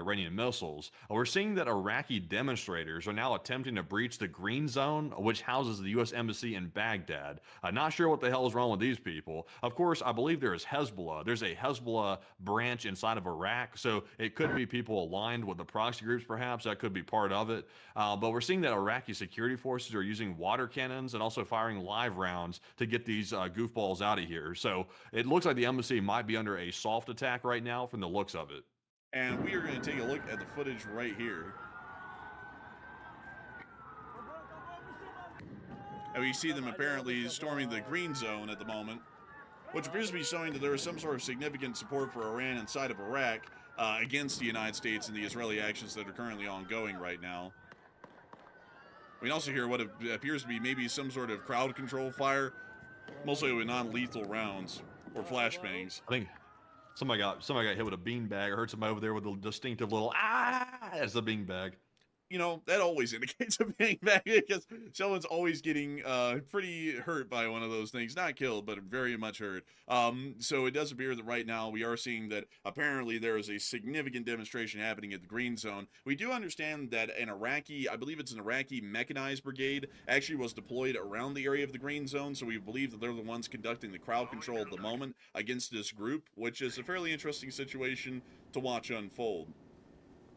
Iranian missiles. We're seeing that Iraqi demonstrators are now attempting to breach the Green Zone, which houses the U.S. Embassy in Baghdad. Not sure what the hell is wrong with these people. Of course, I believe there is Hezbollah. There's a Hezbollah branch inside of Iraq, so it could be people aligned with the proxy groups, perhaps. That could be part of it. But we're seeing that Iraqi security forces are using water cannons and also firing live rounds to get these goofballs out of here. So it looks like the embassy might be under a soft attack right now from the looks of it. And we are going to take a look at the footage right here. And we see them apparently storming the green zone at the moment, which appears to be showing that there is some sort of significant support for Iran inside of Iraq against the United States and the Israeli actions that are currently ongoing right now. We can also hear what appears to be maybe some sort of crowd control fire, mostly with non-lethal rounds or flashbangs. I think somebody got hit with a beanbag. I heard somebody over there with a distinctive little as the beanbag. You know, that always indicates a beanbag because someone's always getting pretty hurt by one of those things. Not killed, but very much hurt. So it does appear that right now we are seeing that apparently there is a significant demonstration happening at the Green Zone. We do understand that I believe it's an Iraqi mechanized brigade, actually was deployed around the area of the Green Zone. So we believe that they're the ones conducting the crowd control at the moment against this group, which is a fairly interesting situation to watch unfold.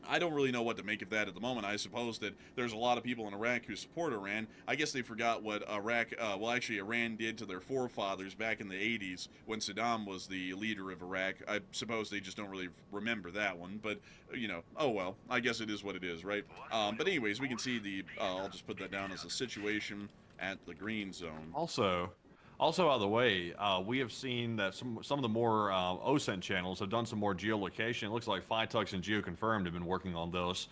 I don't really know what to make of that at the moment. I suppose that there's a lot of people in Iraq who support Iran. I guess they forgot what Iran did to their forefathers back in the 80s when Saddam was the leader of Iraq. I suppose they just don't really remember that one. But, you know, oh well. I guess it is what it is, right? But anyways, we can see I'll just put that down as a situation at the Green Zone. Also, out of the way, we have seen that some of the more OSENT channels have done some more geolocation. It looks like Phytux and GeoConfirmed have been working on this.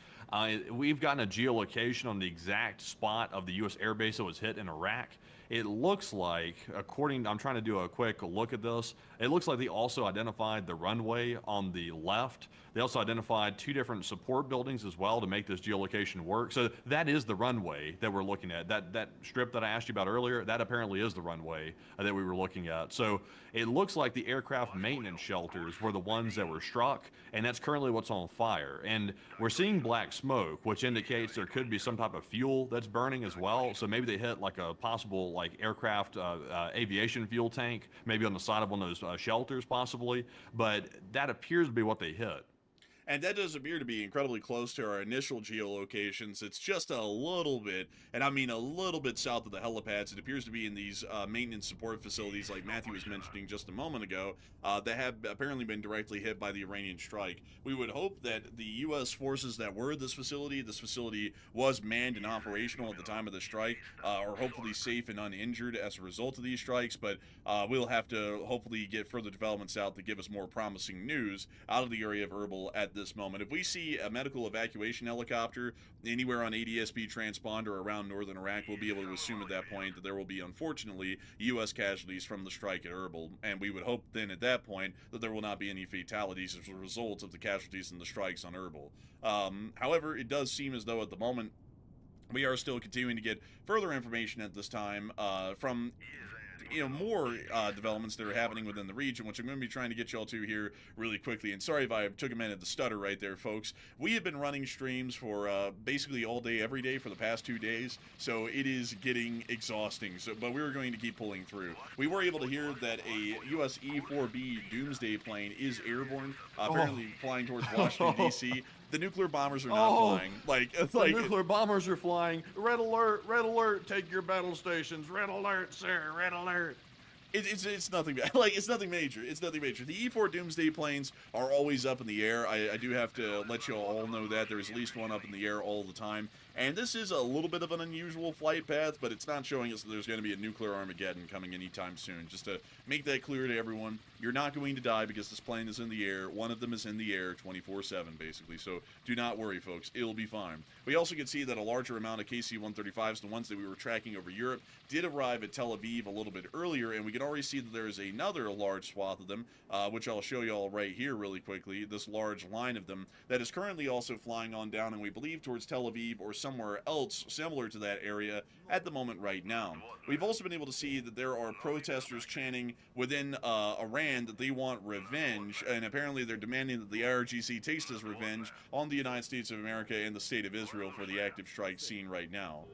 We've gotten a geolocation on the exact spot of the U.S. airbase that was hit in Iraq. It looks like, I'm trying to do a quick look at this. It looks like they also identified the runway on the left. They also identified 2 different support buildings as well to make this geolocation work. So that is the runway that we're looking at. That strip that I asked you about earlier, that apparently is the runway that we were looking at. So it looks like the aircraft maintenance shelters were the ones that were struck, and that's currently what's on fire. And we're seeing black smoke, which indicates there could be some type of fuel that's burning as well. So maybe they hit like a possible aircraft aviation fuel tank, maybe on the side of one of those shelters possibly. But that appears to be what they hit. And that does appear to be incredibly close to our initial geolocations. It's just a little bit, and I mean a little bit south of the helipads. It appears to be in these maintenance support facilities like Matthew was mentioning just a moment ago that have apparently been directly hit by the Iranian strike. We would hope that the U.S. forces that were at this facility was manned and operational at the time of the strike, are hopefully safe and uninjured as a result of these strikes, but we'll have to hopefully get further developments out to give us more promising news out of the area of Erbil at this moment. If we see a medical evacuation helicopter anywhere on ADSB transponder around northern Iraq, we'll be able to assume at that point that there will be, unfortunately, U.S. casualties from the strike at Erbil, and we would hope then at that point that there will not be any fatalities as a result of the casualties in the strikes on Erbil. However, it does seem as though at the moment we are still continuing to get further information at this time from more developments that are happening within the region, which I'm going to be trying to get you all to here really quickly. And sorry if I took a minute to stutter right there, folks. We have been running streams for basically all day, every day for the past 2 days, so it is getting exhausting. But we were going to keep pulling through. We were able to hear that a U.S. E-4B Doomsday plane is airborne, apparently flying towards Washington, D.C. The nuclear bombers are not flying. The nuclear bombers are flying. Red alert, take your battle stations. Red alert, sir, red alert. It's nothing it's nothing major. It's nothing major. The E4 Doomsday planes are always up in the air. I do have to let you all know that there is at least one up in the air all the time. And this is a little bit of an unusual flight path, but it's not showing us that there's going to be a nuclear Armageddon coming anytime soon. Just to make that clear to everyone, you're not going to die because this plane is in the air. One of them is in the air 24/7, basically. So do not worry, folks. It'll be fine. We also can see that a larger amount of KC-135s, the ones that we were tracking over Europe, did arrive at Tel Aviv a little bit earlier, and we can already see that there is another large swath of them, which I'll show you all right here really quickly, this large line of them that is currently also flying on down, and we believe towards Tel Aviv or somewhere else similar to that area at the moment right now. We've also been able to see that there are protesters chanting within Iran that they want revenge, and apparently they're demanding that the IRGC takes this revenge on the United States of America and the state of Israel for the active strike seen right now.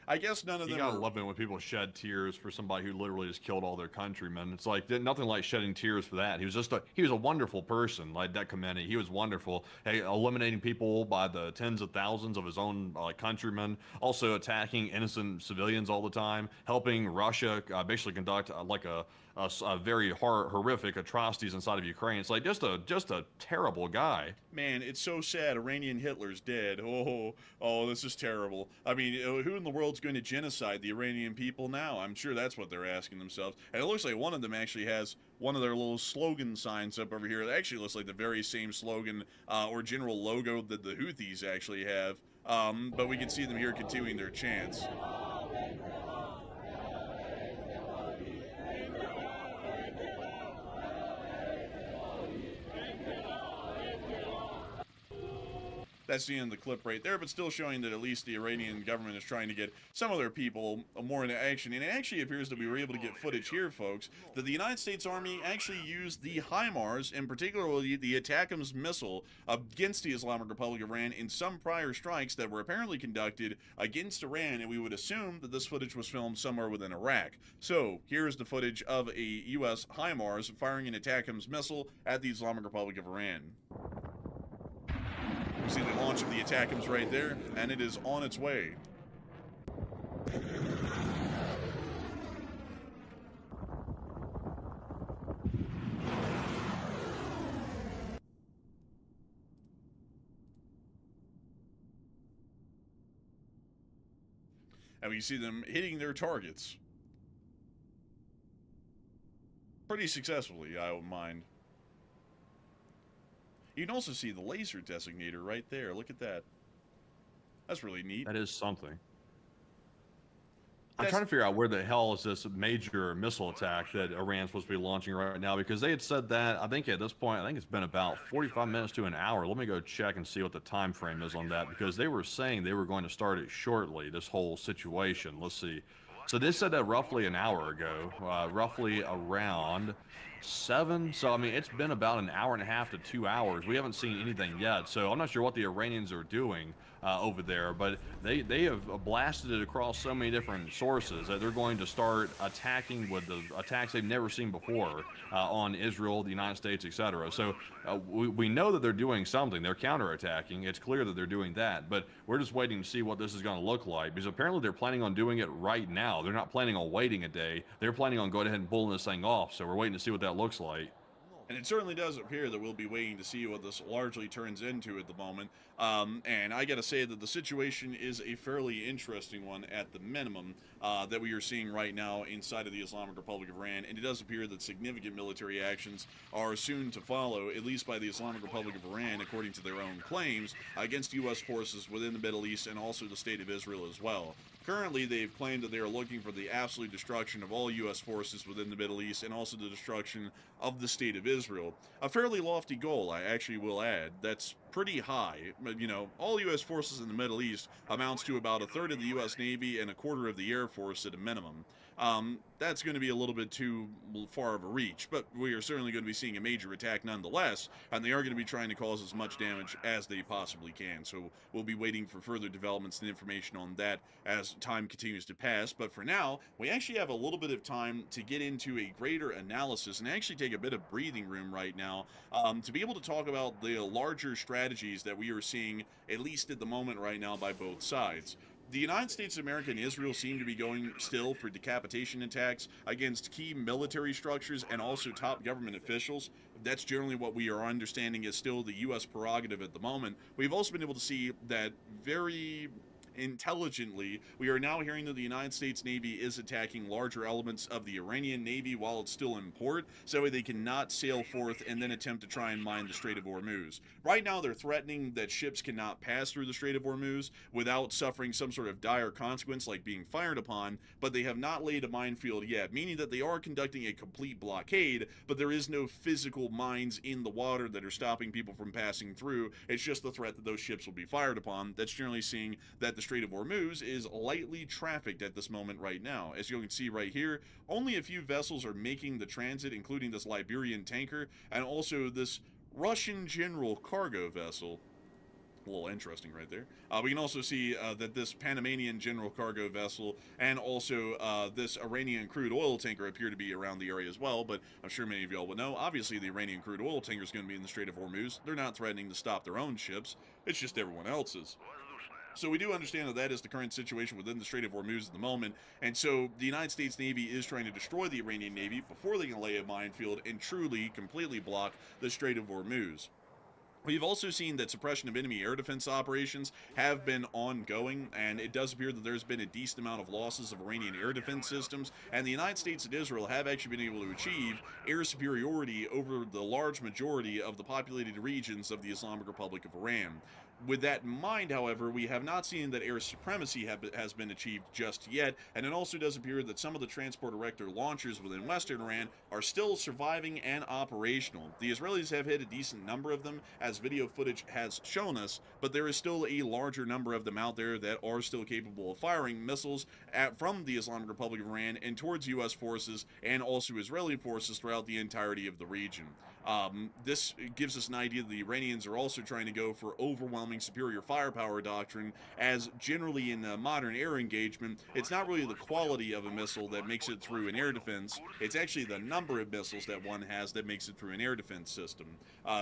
I guess none of them. You gotta love it when people shed tears for somebody who literally just killed all their countrymen. It's like nothing like shedding tears for that. He was a wonderful person, like that Khamenei. He was wonderful. Hey, eliminating people by the tens of thousands of his own countrymen, also attacking innocent civilians all the time, helping Russia basically conduct a very horrific atrocities inside of Ukraine. It's like just a terrible guy. Man, it's so sad. Iranian Hitler's dead. Oh, this is terrible. I mean, who in the world's going to genocide the Iranian people now? I'm sure that's what they're asking themselves. And it looks like one of them actually has one of their little slogan signs up over here. It actually looks like the very same slogan or general logo that the Houthis actually have. But we can see them here continuing their chants. That's the end of the clip right there, but still showing that at least the Iranian government is trying to get some of their people more into action. And it actually appears that we were able to get footage here, folks, that the United States Army actually used the HIMARS, and particularly the ATACMS missile, against the Islamic Republic of Iran in some prior strikes that were apparently conducted against Iran, and we would assume that this footage was filmed somewhere within Iraq. So, here's the footage of a U.S. HIMARS firing an ATACMS missile at the Islamic Republic of Iran. You see the launch of the ATACMS right there, and it is on its way. And we see them hitting their targets pretty successfully, I don't mind. You can also see the laser designator right there. Look at that. That's really neat. That is something. I'm trying to figure out where the hell is this major missile attack that Iran's supposed to be launching right now, because they had said that, I think at this point, I think it's been about 45 minutes to an hour. Let me go check and see what the time frame is on that, because they were saying they were going to start it shortly, this whole situation. Let's see. So they said that roughly an hour ago, roughly around 7. So, I mean, it's been about an hour and a half to 2 hours. We haven't seen anything yet. So I'm not sure what the Iranians are doing over there, but they have blasted it across so many different sources that they're going to start attacking with the attacks they've never seen before on Israel, the United States, etc. So we know that they're doing something. They're counterattacking. It's clear that they're doing that, but we're just waiting to see what this is going to look like, because apparently they're planning on doing it right now. They're not planning on waiting a day. They're planning on going ahead and pulling this thing off. So we're waiting to see what that looks like. And it certainly does appear that we'll be waiting to see what this largely turns into at the moment. And I got to say that the situation is a fairly interesting one at the minimum that we are seeing right now inside of the Islamic Republic of Iran. And it does appear that significant military actions are soon to follow, at least by the Islamic Republic of Iran, according to their own claims, against U.S. forces within the Middle East and also the state of Israel as well. Currently, they've claimed that they are looking for the absolute destruction of all U.S. forces within the Middle East and also the destruction of the state of Israel. A fairly lofty goal, I actually will add. That's pretty high. You know, all U.S. forces in the Middle East amounts to about a third of the U.S. Navy and a quarter of the Air Force at a minimum. That's going to be a little bit too far of a reach, but we are certainly going to be seeing a major attack nonetheless, and they are going to be trying to cause as much damage as they possibly can. So we'll be waiting for further developments and information on that as time continues to pass. But for now, we actually have a little bit of time to get into a greater analysis and actually take a bit of breathing room right now to be able to talk about the larger strategies that we are seeing, at least at the moment right now, by both sides. The United States of America and Israel seem to be going still for decapitation attacks against key military structures and also top government officials. That's generally what we are understanding is still the U.S. prerogative at the moment. We've also been able to see that very intelligently, we are now hearing that the United States Navy is attacking larger elements of the Iranian Navy while it's still in port, so they cannot sail forth and then attempt to try and mine the Strait of Hormuz. Right now, they're threatening that ships cannot pass through the Strait of Hormuz without suffering some sort of dire consequence like being fired upon, but they have not laid a minefield yet, meaning that they are conducting a complete blockade, but there is no physical mines in the water that are stopping people from passing through. It's just the threat that those ships will be fired upon. That's generally seeing that the Strait of Hormuz is lightly trafficked at this moment right now. As you can see right here, only a few vessels are making the transit, including this Liberian tanker and also this Russian general cargo vessel. A little interesting right there. We can also see that this Panamanian general cargo vessel and also this Iranian crude oil tanker appear to be around the area as well, but I'm sure many of y'all will know, obviously the Iranian crude oil tanker is going to be in the Strait of Hormuz. They're not threatening to stop their own ships. It's just everyone else's. So we do understand that that is the current situation within the Strait of Hormuz at the moment, and so the United States Navy is trying to destroy the Iranian Navy before they can lay a minefield and truly, completely block the Strait of Hormuz. We've also seen that suppression of enemy air defense operations have been ongoing, and it does appear that there's been a decent amount of losses of Iranian air defense systems, and the United States and Israel have actually been able to achieve air superiority over the large majority of the populated regions of the Islamic Republic of Iran. With that in mind, however, we have not seen that air supremacy has been achieved just yet, and it also does appear that some of the transport-erector launchers within western Iran are still surviving and operational. The Israelis have hit a decent number of them, as video footage has shown us, but there is still a larger number of them out there that are still capable of firing missiles from the Islamic Republic of Iran and towards U.S. forces and also Israeli forces throughout the entirety of the region. This gives us an idea that the Iranians are also trying to go for overwhelming superior firepower doctrine, as generally in a modern air engagement, it's not really the quality of a missile that makes it through an air defense, it's actually the number of missiles that one has that makes it through an air defense system.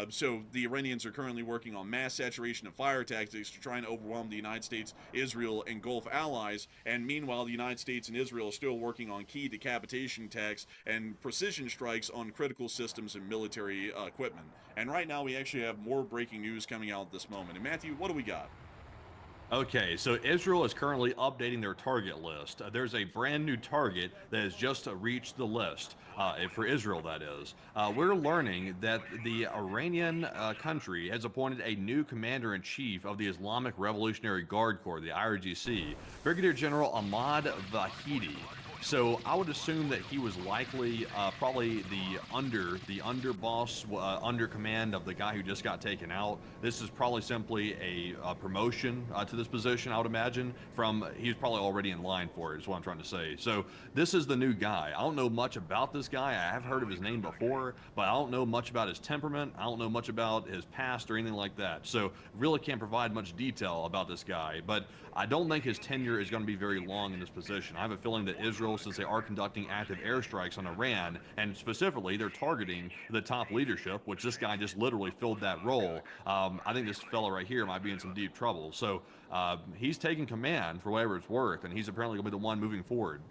So the Iranians are currently working on mass saturation of fire tactics to try and overwhelm the United States, Israel, and Gulf allies, and meanwhile the United States and Israel are still working on key decapitation attacks and precision strikes on critical systems and military equipment. And right now we actually have more breaking news coming out at this moment. And Matthew, what do we got? Okay, so Israel is currently updating their target list. There's a brand new target that has just reached the list, for Israel, that is. We're learning that the Iranian country has appointed a new commander-in-chief of the Islamic Revolutionary Guard Corps, the IRGC, Brigadier General Ahmad Vahidi. So I would assume that he was likely probably the underboss, under command of the guy who just got taken out. This is probably simply a promotion to this position, I would imagine. He's probably already in line for it, is what I'm trying to say. So this is the new guy. I don't know much about this guy. I have heard of his name before, but I don't know much about his temperament. I don't know much about his past or anything like that. So really can't provide much detail about this guy. But I don't think his tenure is going to be very long in this position. I have a feeling that Israel, since they are conducting active airstrikes on Iran, and specifically they're targeting the top leadership, which this guy just literally filled that role, I think this fella right here might be in some deep trouble. So he's taking command for whatever it's worth, and he's apparently going to be the one moving forward.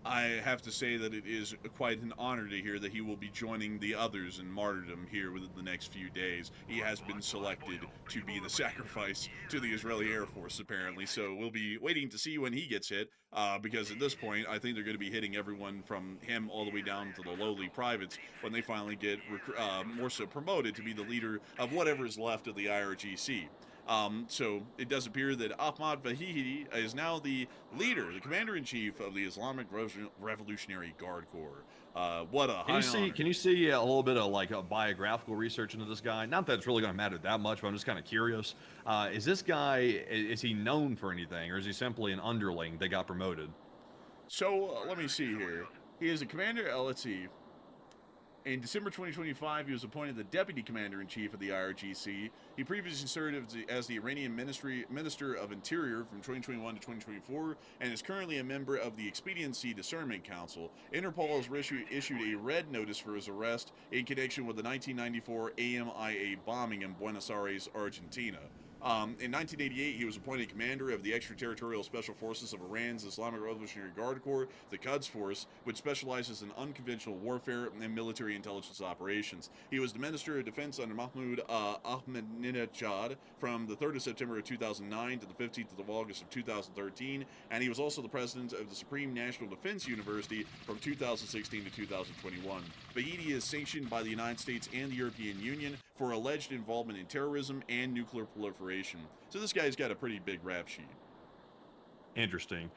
I have to say that it is quite an honor to hear that he will be joining the others in martyrdom here within the next few days. He has been selected to be the sacrifice to the Israeli Air Force, apparently, so we'll be waiting to see when he gets hit, because at this point, I think they're going to be hitting everyone from him all the way down to the lowly privates when they finally get more so promoted to be the leader of whatever is left of the IRGC. So it does appear that Ahmad Vahidi is now the leader, the commander-in-chief of the Islamic Revolutionary Guard Corps. What a high honor. Can you see a little bit of like a biographical research into this guy? Not that it's really going to matter that much, but I'm just kind of curious. Is this guy, is he known for anything, or is he simply an underling that got promoted? So let me see here. He is a commander, let's see. In December 2025, he was appointed the Deputy Commander-in-Chief of the IRGC. He previously served as the Iranian Minister of Interior from 2021 to 2024, and is currently a member of the Expediency Discernment Council. Interpol has issued a red notice for his arrest in connection with the 1994 AMIA bombing in Buenos Aires, Argentina. In 1988, he was appointed commander of the extraterritorial special forces of Iran's Islamic Revolutionary Guard Corps, the Quds Force, which specializes in unconventional warfare and military intelligence operations. He was the Minister of Defense under Mahmoud Ahmadinejad from the 3rd of September of 2009 to the 15th of August of 2013, and he was also the president of the Supreme National Defense University from 2016 to 2021. Vahidi is sanctioned by the United States and the European Union for alleged involvement in terrorism and nuclear proliferation. So this guy's got a pretty big rap sheet. Interesting.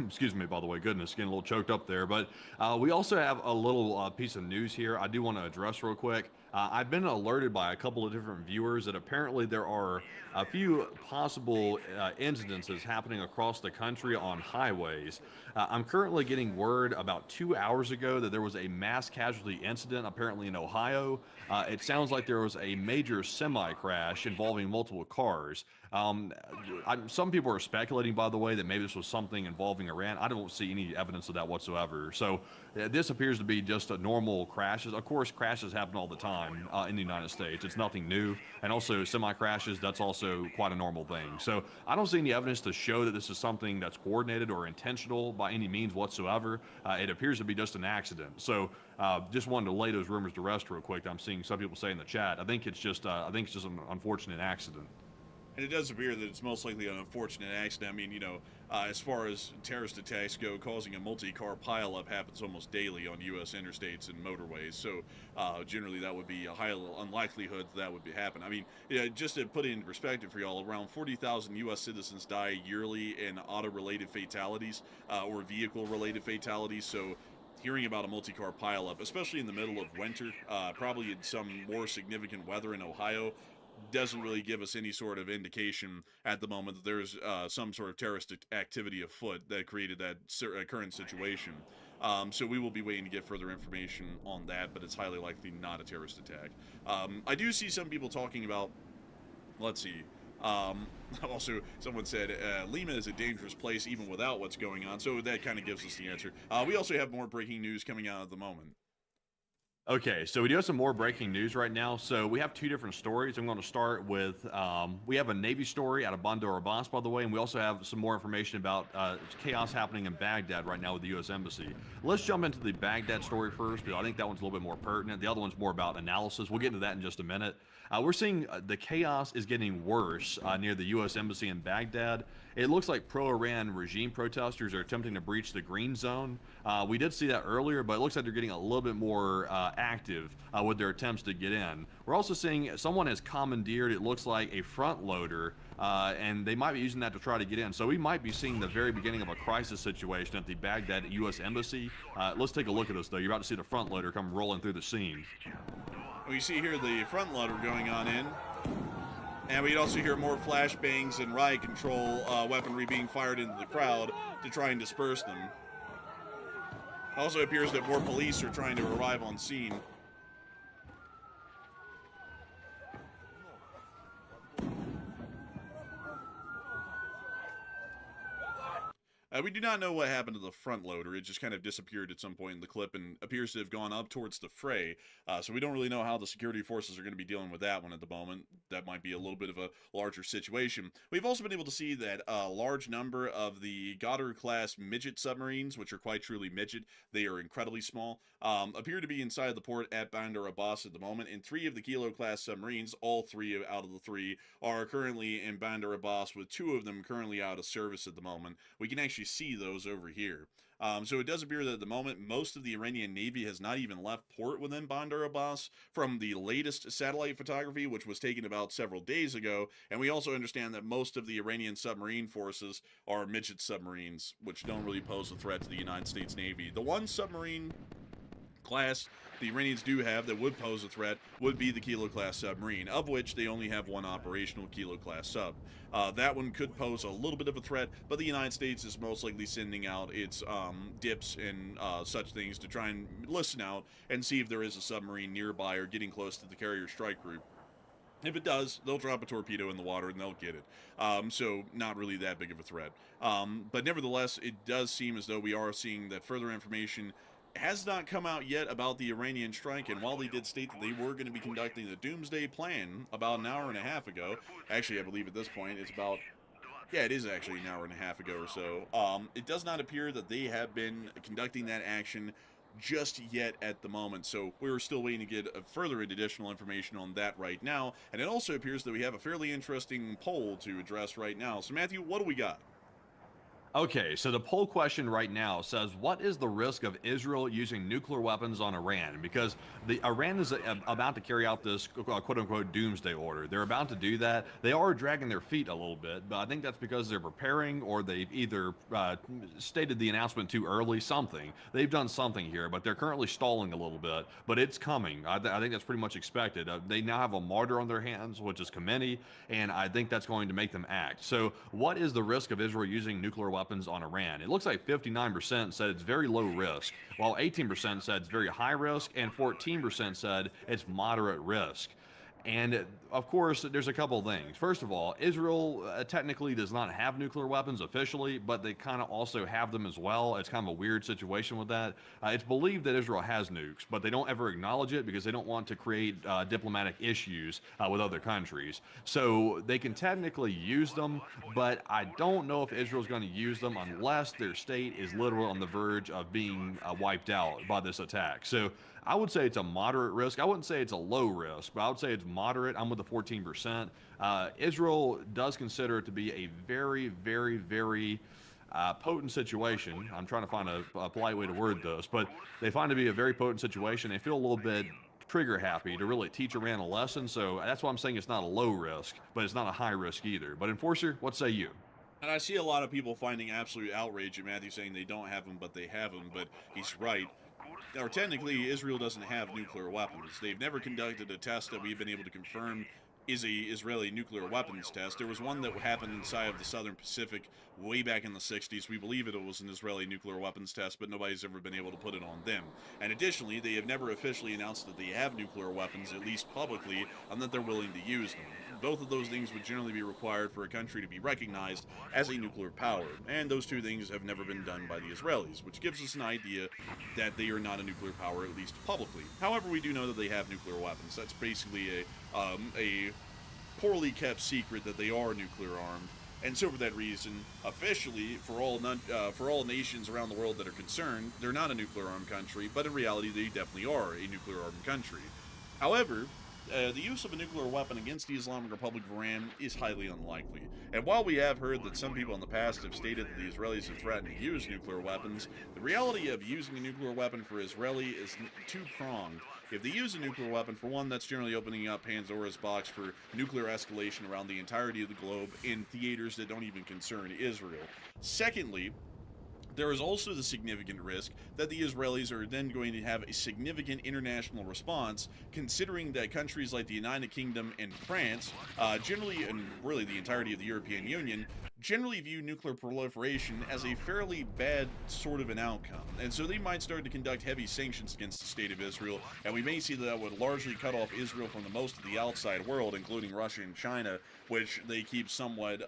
Excuse me, by the way, goodness, getting a little choked up there. But we also have a little piece of news here I do want to address real quick. I've been alerted by a couple of different viewers that apparently there are a few possible incidences happening across the country on highways. I'm currently getting word about 2 hours ago that there was a mass casualty incident apparently in Ohio. It sounds like there was a major semi crash involving multiple cars. Some people are speculating, by the way, that maybe this was something involving Iran. I don't see any evidence of that whatsoever. So this appears to be just a normal crashes. Of course, crashes happen all the time in the United States. It's nothing new. And also semi-crashes, that's also quite a normal thing. So I don't see any evidence to show that this is something that's coordinated or intentional by any means whatsoever. It appears to be just an accident. So just wanted to lay those rumors to rest real quick. I'm seeing some people say in the chat. I think it's just an unfortunate accident. And it does appear that it's most likely an unfortunate accident. I mean, as far as terrorist attacks go, causing a multi-car pileup happens almost daily on U.S. interstates and motorways. So generally, that would be a high unlikelihood that would happen. I mean, just to put it in perspective for y'all, around 40,000 U.S. citizens die yearly in auto-related fatalities or vehicle-related fatalities. So hearing about a multi-car pileup, especially in the middle of winter, probably in some more significant weather in Ohio, doesn't really give us any sort of indication at the moment that there's some sort of terrorist activity afoot that created that current situation. So we will be waiting to get further information on that, but it's highly likely not a terrorist attack. I do see some people talking about, let's see, also, someone said Lima is a dangerous place even without what's going on, so that kind of gives us the answer. We also have more breaking news coming out at the moment. Okay, so we do have some more breaking news right now. So we have two different stories. I'm going to start with, we have a Navy story out of Bandar Abbas, by the way, and we also have some more information about chaos happening in Baghdad right now with the U.S. Embassy. Let's jump into the Baghdad story first, because I think that one's a little bit more pertinent. The other one's more about analysis. We'll get into that in just a minute. We're seeing the chaos is getting worse near the U.S. Embassy in Baghdad. It looks like pro-Iran regime protesters are attempting to breach the green zone. We did see that earlier, but it looks like they're getting a little bit more active with their attempts to get in. We're also seeing someone has commandeered, it looks like, a front loader, and they might be using that to try to get in. So we might be seeing the very beginning of a crisis situation at the Baghdad U.S. Embassy. Let's take a look at this, though. You're about to see the front loader come rolling through the scene. We see here the front loader going on in. And we'd also hear more flashbangs and riot control weaponry being fired into the crowd to try and disperse them. It also appears that more police are trying to arrive on scene. We do not know what happened to the front loader. It just kind of disappeared at some point in the clip and appears to have gone up towards the fray. So we don't really know how the security forces are going to be dealing with that one at the moment. That might be a little bit of a larger situation. We've also been able to see that a large number of the Goddard-class midget submarines, which are quite truly midget, they are incredibly small, appear to be inside the port at Bandar Abbas at the moment. And 3 of the Kilo-class submarines, all 3 out of the 3, are currently in Bandar Abbas, with 2 of them currently out of service at the moment. We can actually see those over here. So it does appear that at the moment, most of the Iranian Navy has not even left port within Bandar Abbas from the latest satellite photography, which was taken about several days ago. And we also understand that most of the Iranian submarine forces are midget submarines, which don't really pose a threat to the United States Navy. The one submarine class the Iranians do have that would pose a threat would be the Kilo-class submarine, of which they only have one operational Kilo-class sub. That one could pose a little bit of a threat, but the United States is most likely sending out its dips and such things to try and listen out and see if there is a submarine nearby or getting close to the carrier strike group. If it does, they'll drop a torpedo in the water and they'll get it. So not really that big of a threat. But nevertheless, it does seem as though we are seeing that further information has not come out yet about the Iranian strike, and while they did state that they were going to be conducting the Doomsday Plan about an hour and a half ago, actually, I believe at this point it's about, yeah, it is actually an hour and a half ago or so, it does not appear that they have been conducting that action just yet at the moment, so we're still waiting to get further additional information on that right now, and it also appears that we have a fairly interesting poll to address right now. So, Matthew, what do we got? Okay, so the poll question right now says, what is the risk of Israel using nuclear weapons on Iran? Because the Iran is about to carry out this quote-unquote doomsday order. They're about to do that. They are dragging their feet a little bit, but I think that's because they're preparing, or they've either stated the announcement too early, something. They've done something here, but they're currently stalling a little bit, but it's coming. I think that's pretty much expected. They now have a martyr on their hands, which is Khamenei, and I think that's going to make them act. So what is the risk of Israel using nuclear weapons on Iran? It looks like 59% said it's very low risk, while 18% said it's very high risk, and 14% said it's moderate risk. And of course, there's a couple things. First of all, Israel technically does not have nuclear weapons officially, but they kind of also have them as well. It's kind of a weird situation with that. It's believed that Israel has nukes, but they don't ever acknowledge it because they don't want to create diplomatic issues with other countries. So they can technically use them, but I don't know if Israel's going to use them unless their state is literally on the verge of being wiped out by this attack. So I would say it's a moderate risk. I wouldn't say it's a low risk, but I would say it's moderate. I'm with the 14%. Israel does consider it to be a very, very, very potent situation. I'm trying to find a polite way to word this, but they find it to be a very potent situation. They feel a little bit trigger happy to really teach Iran a lesson. So that's why I'm saying it's not a low risk, but it's not a high risk either. But Enforcer, what say you? And I see a lot of people finding absolute outrage at Matthew saying they don't have them, but they have them, but he's right. Or technically, Israel doesn't have nuclear weapons. They've never conducted a test that we've been able to confirm is a Israeli nuclear weapons test. There was one that happened inside of the Southern Pacific way back in the 60s. We believe it was an Israeli nuclear weapons test, but nobody's ever been able to put it on them. And additionally, they have never officially announced that they have nuclear weapons, at least publicly, and that they're willing to use them. Both of those things would generally be required for a country to be recognized as a nuclear power, and those two things have never been done by the Israelis, which gives us an idea that they are not a nuclear power, at least publicly. However, we do know that they have nuclear weapons. That's basically a poorly kept secret that they are nuclear armed. And so, for that reason, officially, for all nations around the world that are concerned, they're not a nuclear armed country, but in reality, they definitely are a nuclear armed country. However, the use of a nuclear weapon against the Islamic Republic of Iran is highly unlikely. And while we have heard that some people in the past have stated that the Israelis have threatened to use nuclear weapons, the reality of using a nuclear weapon for Israeli is two-pronged. If they use a nuclear weapon, for one, that's generally opening up Pandora's box for nuclear escalation around the entirety of the globe in theaters that don't even concern Israel. Secondly, there is also the significant risk that the Israelis are then going to have a significant international response, considering that countries like the United Kingdom and France, generally, and really the entirety of the European Union, generally view nuclear proliferation as a fairly bad sort of an outcome. And so they might start to conduct heavy sanctions against the state of Israel, and we may see that would largely cut off Israel from the most of the outside world, including Russia and China, which they keep somewhat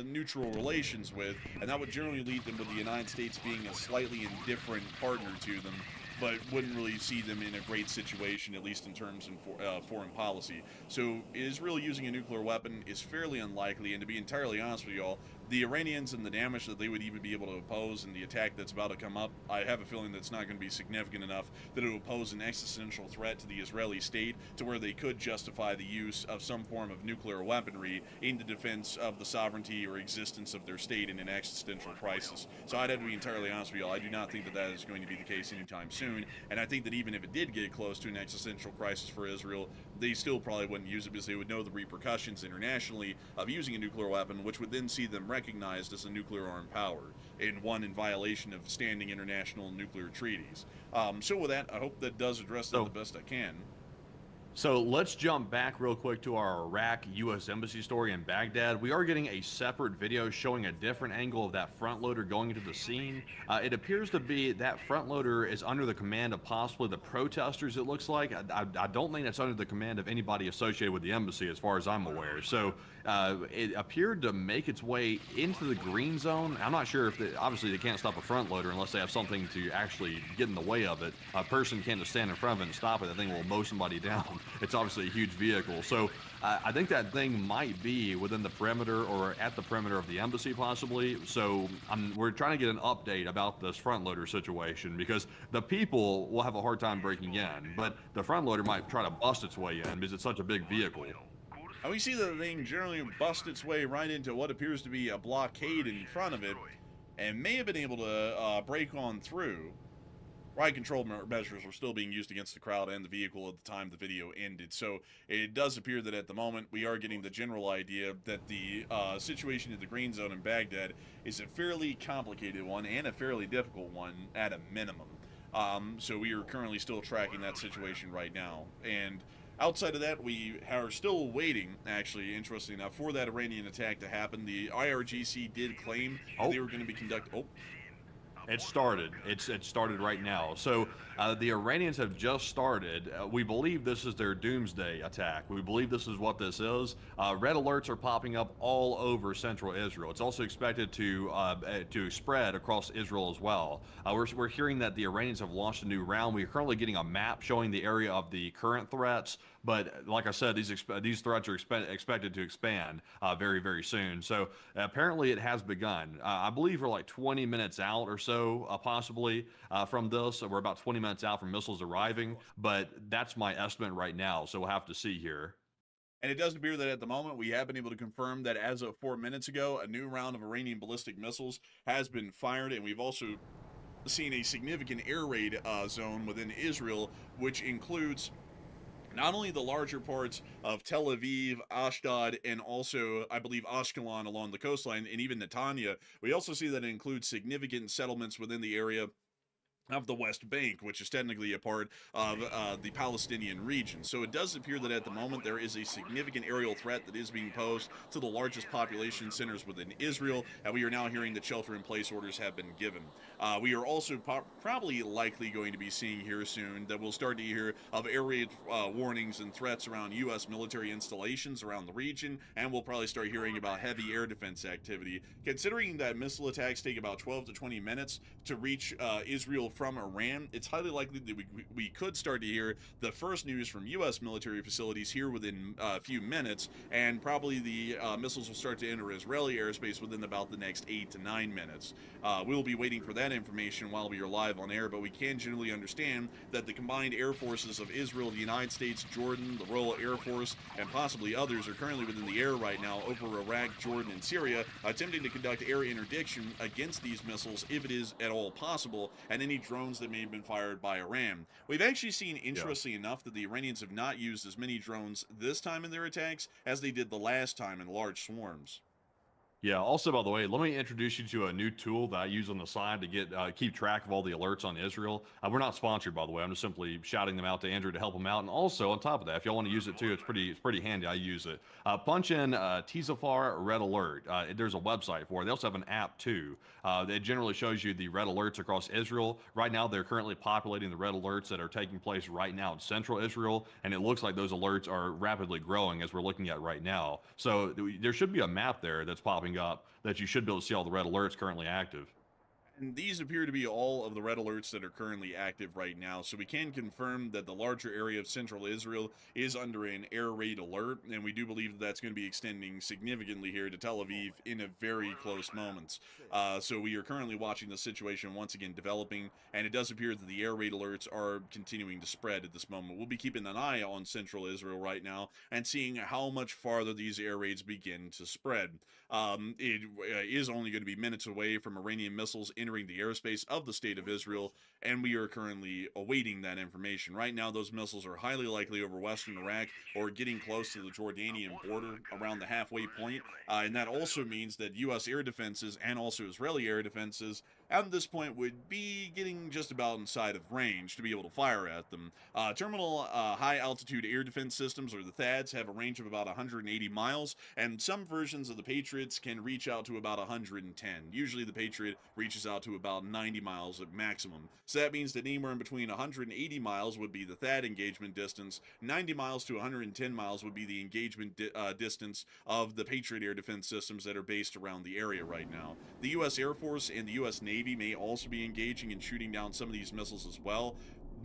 neutral relations with, and that would generally lead them with the United States being a slightly indifferent partner to them, but wouldn't really see them in a great situation, at least in terms of foreign policy. So Israel using a nuclear weapon is fairly unlikely, and to be entirely honest with y'all, the Iranians and the damage that they would even be able to oppose and the attack that's about to come up, I have a feeling that's not going to be significant enough that it will pose an existential threat to the Israeli state to where they could justify the use of some form of nuclear weaponry in the defense of the sovereignty or existence of their state in an existential crisis. So I'd have to be entirely honest with y'all, I do not think that that is going to be the case anytime soon, and I think that even if it did get close to an existential crisis for Israel, they still probably wouldn't use it because they would know the repercussions internationally of using a nuclear weapon, which would then see them recognized as a nuclear armed power, and one in violation of standing international nuclear treaties. So with that, I hope that does address that the best I can. So let's jump back real quick to our Iraq U.S. Embassy story in Baghdad. We are getting a separate video showing a different angle of that front loader going into the scene. It appears to be that front loader is under the command of possibly the protesters, it looks like. I don't think it's under the command of anybody associated with the embassy, as far as I'm aware. So it appeared to make its way into the green zone. I'm not sure if obviously they can't stop a front loader unless they have something to actually get in the way of it. A person can't just stand in front of it and stop it. That thing will mow somebody down. It's obviously a huge vehicle. So I think that thing might be within the perimeter or at the perimeter of the embassy, possibly. So we're trying to get an update about this front loader situation because the people will have a hard time breaking in, but the front loader might try to bust its way in because it's such a big vehicle. And we see that the thing generally bust its way right into what appears to be a blockade in front of it, and may have been able to break on through. Riot control measures were still being used against the crowd and the vehicle at the time the video ended. So it does appear that at the moment we are getting the general idea that the situation in the green zone in Baghdad is a fairly complicated one and a fairly difficult one at a minimum. So we are currently still tracking that situation right now. And outside of that, we are still waiting, actually, interestingly enough, for that Iranian attack to happen. The IRGC did claim they were going to be conducting... Oh. It started. It started right now. So the Iranians have just started. We believe this is their doomsday attack. We believe this is what this is. Red alerts are popping up all over central Israel. It's also expected to spread across Israel as well. We're hearing that the Iranians have launched a new round. We are currently getting a map showing the area of the current threats. But like I said, these threats are expected to expand very, very soon. So apparently it has begun. I believe we're like 20 minutes out or so, possibly, from this. We're about 20 minutes out from missiles arriving, but that's my estimate right now. So we'll have to see here. And it does appear that at the moment we have been able to confirm that as of 4 minutes ago, a new round of Iranian ballistic missiles has been fired, and we've also seen a significant air raid zone within Israel, which includes not only the larger parts of Tel Aviv, Ashdod, and also, I believe, Ashkelon along the coastline, and even Netanya. We also see that it includes significant settlements within the area of the West Bank, which is technically a part of the Palestinian region. So it does appear that at the moment there is a significant aerial threat that is being posed to the largest population centers within Israel, and we are now hearing that shelter-in-place orders have been given. We are also probably likely going to be seeing here soon that we'll start to hear of air raid warnings and threats around U.S. military installations around the region, and we'll probably start hearing about heavy air defense activity. Considering that missile attacks take about 12 to 20 minutes to reach Israel from Iran, it's highly likely that we could start to hear the first news from U.S. military facilities here within a few minutes, and probably the missiles will start to enter Israeli airspace within about the next 8 to 9 minutes. We'll be waiting for that information while we are live on air, but we can generally understand that the combined air forces of Israel, the United States, Jordan, the Royal Air Force, and possibly others are currently within the air right now over Iraq, Jordan, and Syria, attempting to conduct air interdiction against these missiles if it is at all possible, and any drones that may have been fired by Iran. We've actually seen, interestingly enough, that the Iranians have not used as many drones this time in their attacks as they did the last time in large swarms. Yeah, also, by the way, let me introduce you to a new tool that I use on the side to get keep track of all the alerts on Israel. We're not sponsored, by the way. I'm just simply shouting them out to Andrew to help him out. And also, on top of that, if y'all want to use it too, it's pretty handy. I use it. Punch in Tzafar Red Alert. There's a website for it. They also have an app too. That generally shows you the red alerts across Israel. Right now, they're currently populating the red alerts that are taking place right now in central Israel, and it looks like those alerts are rapidly growing as we're looking at right now. So there should be a map there that's popping up that you should be able to see all the red alerts currently active. And these appear to be all of the red alerts that are currently active right now, so we can confirm that the larger area of central Israel is under an air raid alert, and we do believe that that's going to be extending significantly here to Tel Aviv in a very close moments. So we are currently watching the situation once again developing, and it does appear that the air raid alerts are continuing to spread at this moment. We'll be keeping an eye on central Israel right now and seeing how much farther these air raids begin to spread. It is only going to be minutes away from Iranian missiles entering the airspace of the state of Israel, and we are currently awaiting that information. Right now, those missiles are highly likely over western Iraq or getting close to the Jordanian border around the halfway point, and that also means that U.S. air defenses and also Israeli air defenses at this point would be getting just about inside of range to be able to fire at them. Terminal high altitude air defense systems, or the THAADs, have a range of about 180 miles, and some versions of the Patriots can reach out to about 110. Usually the Patriot reaches out to about 90 miles at maximum. So that means that anywhere in between 180 miles would be the THAAD engagement distance, 90 miles to 110 miles would be the engagement distance of the Patriot air defense systems that are based around the area right now. The U.S. Air Force and the U.S. Navy may also be engaging and shooting down some of these missiles as well,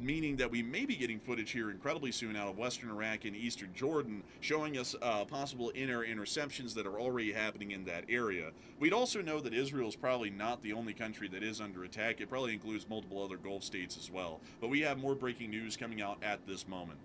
meaning that we may be getting footage here incredibly soon out of western Iraq and eastern Jordan, showing us possible in-air interceptions that are already happening in that area. We'd also know that Israel is probably not the only country that is under attack. It probably includes multiple other Gulf states as well. But we have more breaking news coming out at this moment.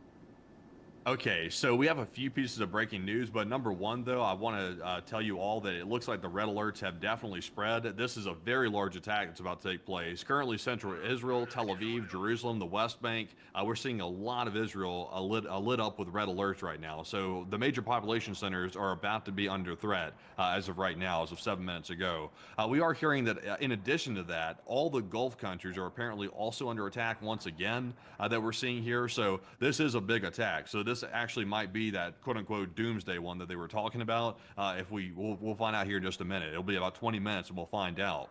Okay, so we have a few pieces of breaking news, but number one, though, I want to tell you all that it looks like the red alerts have definitely spread. This is a very large attack that's about to take place. Currently, central Israel, Tel Aviv, Jerusalem, the West Bank, we're seeing a lot of Israel lit up with red alerts right now. So the major population centers are about to be under threat as of right now, as of 7 minutes ago. We are hearing that in addition to that, all the Gulf countries are apparently also under attack once again that we're seeing here. So this is a big attack. So this actually might be that quote-unquote doomsday one that they were talking about. If we'll find out here in just a minute. It'll be about 20 minutes and we'll find out.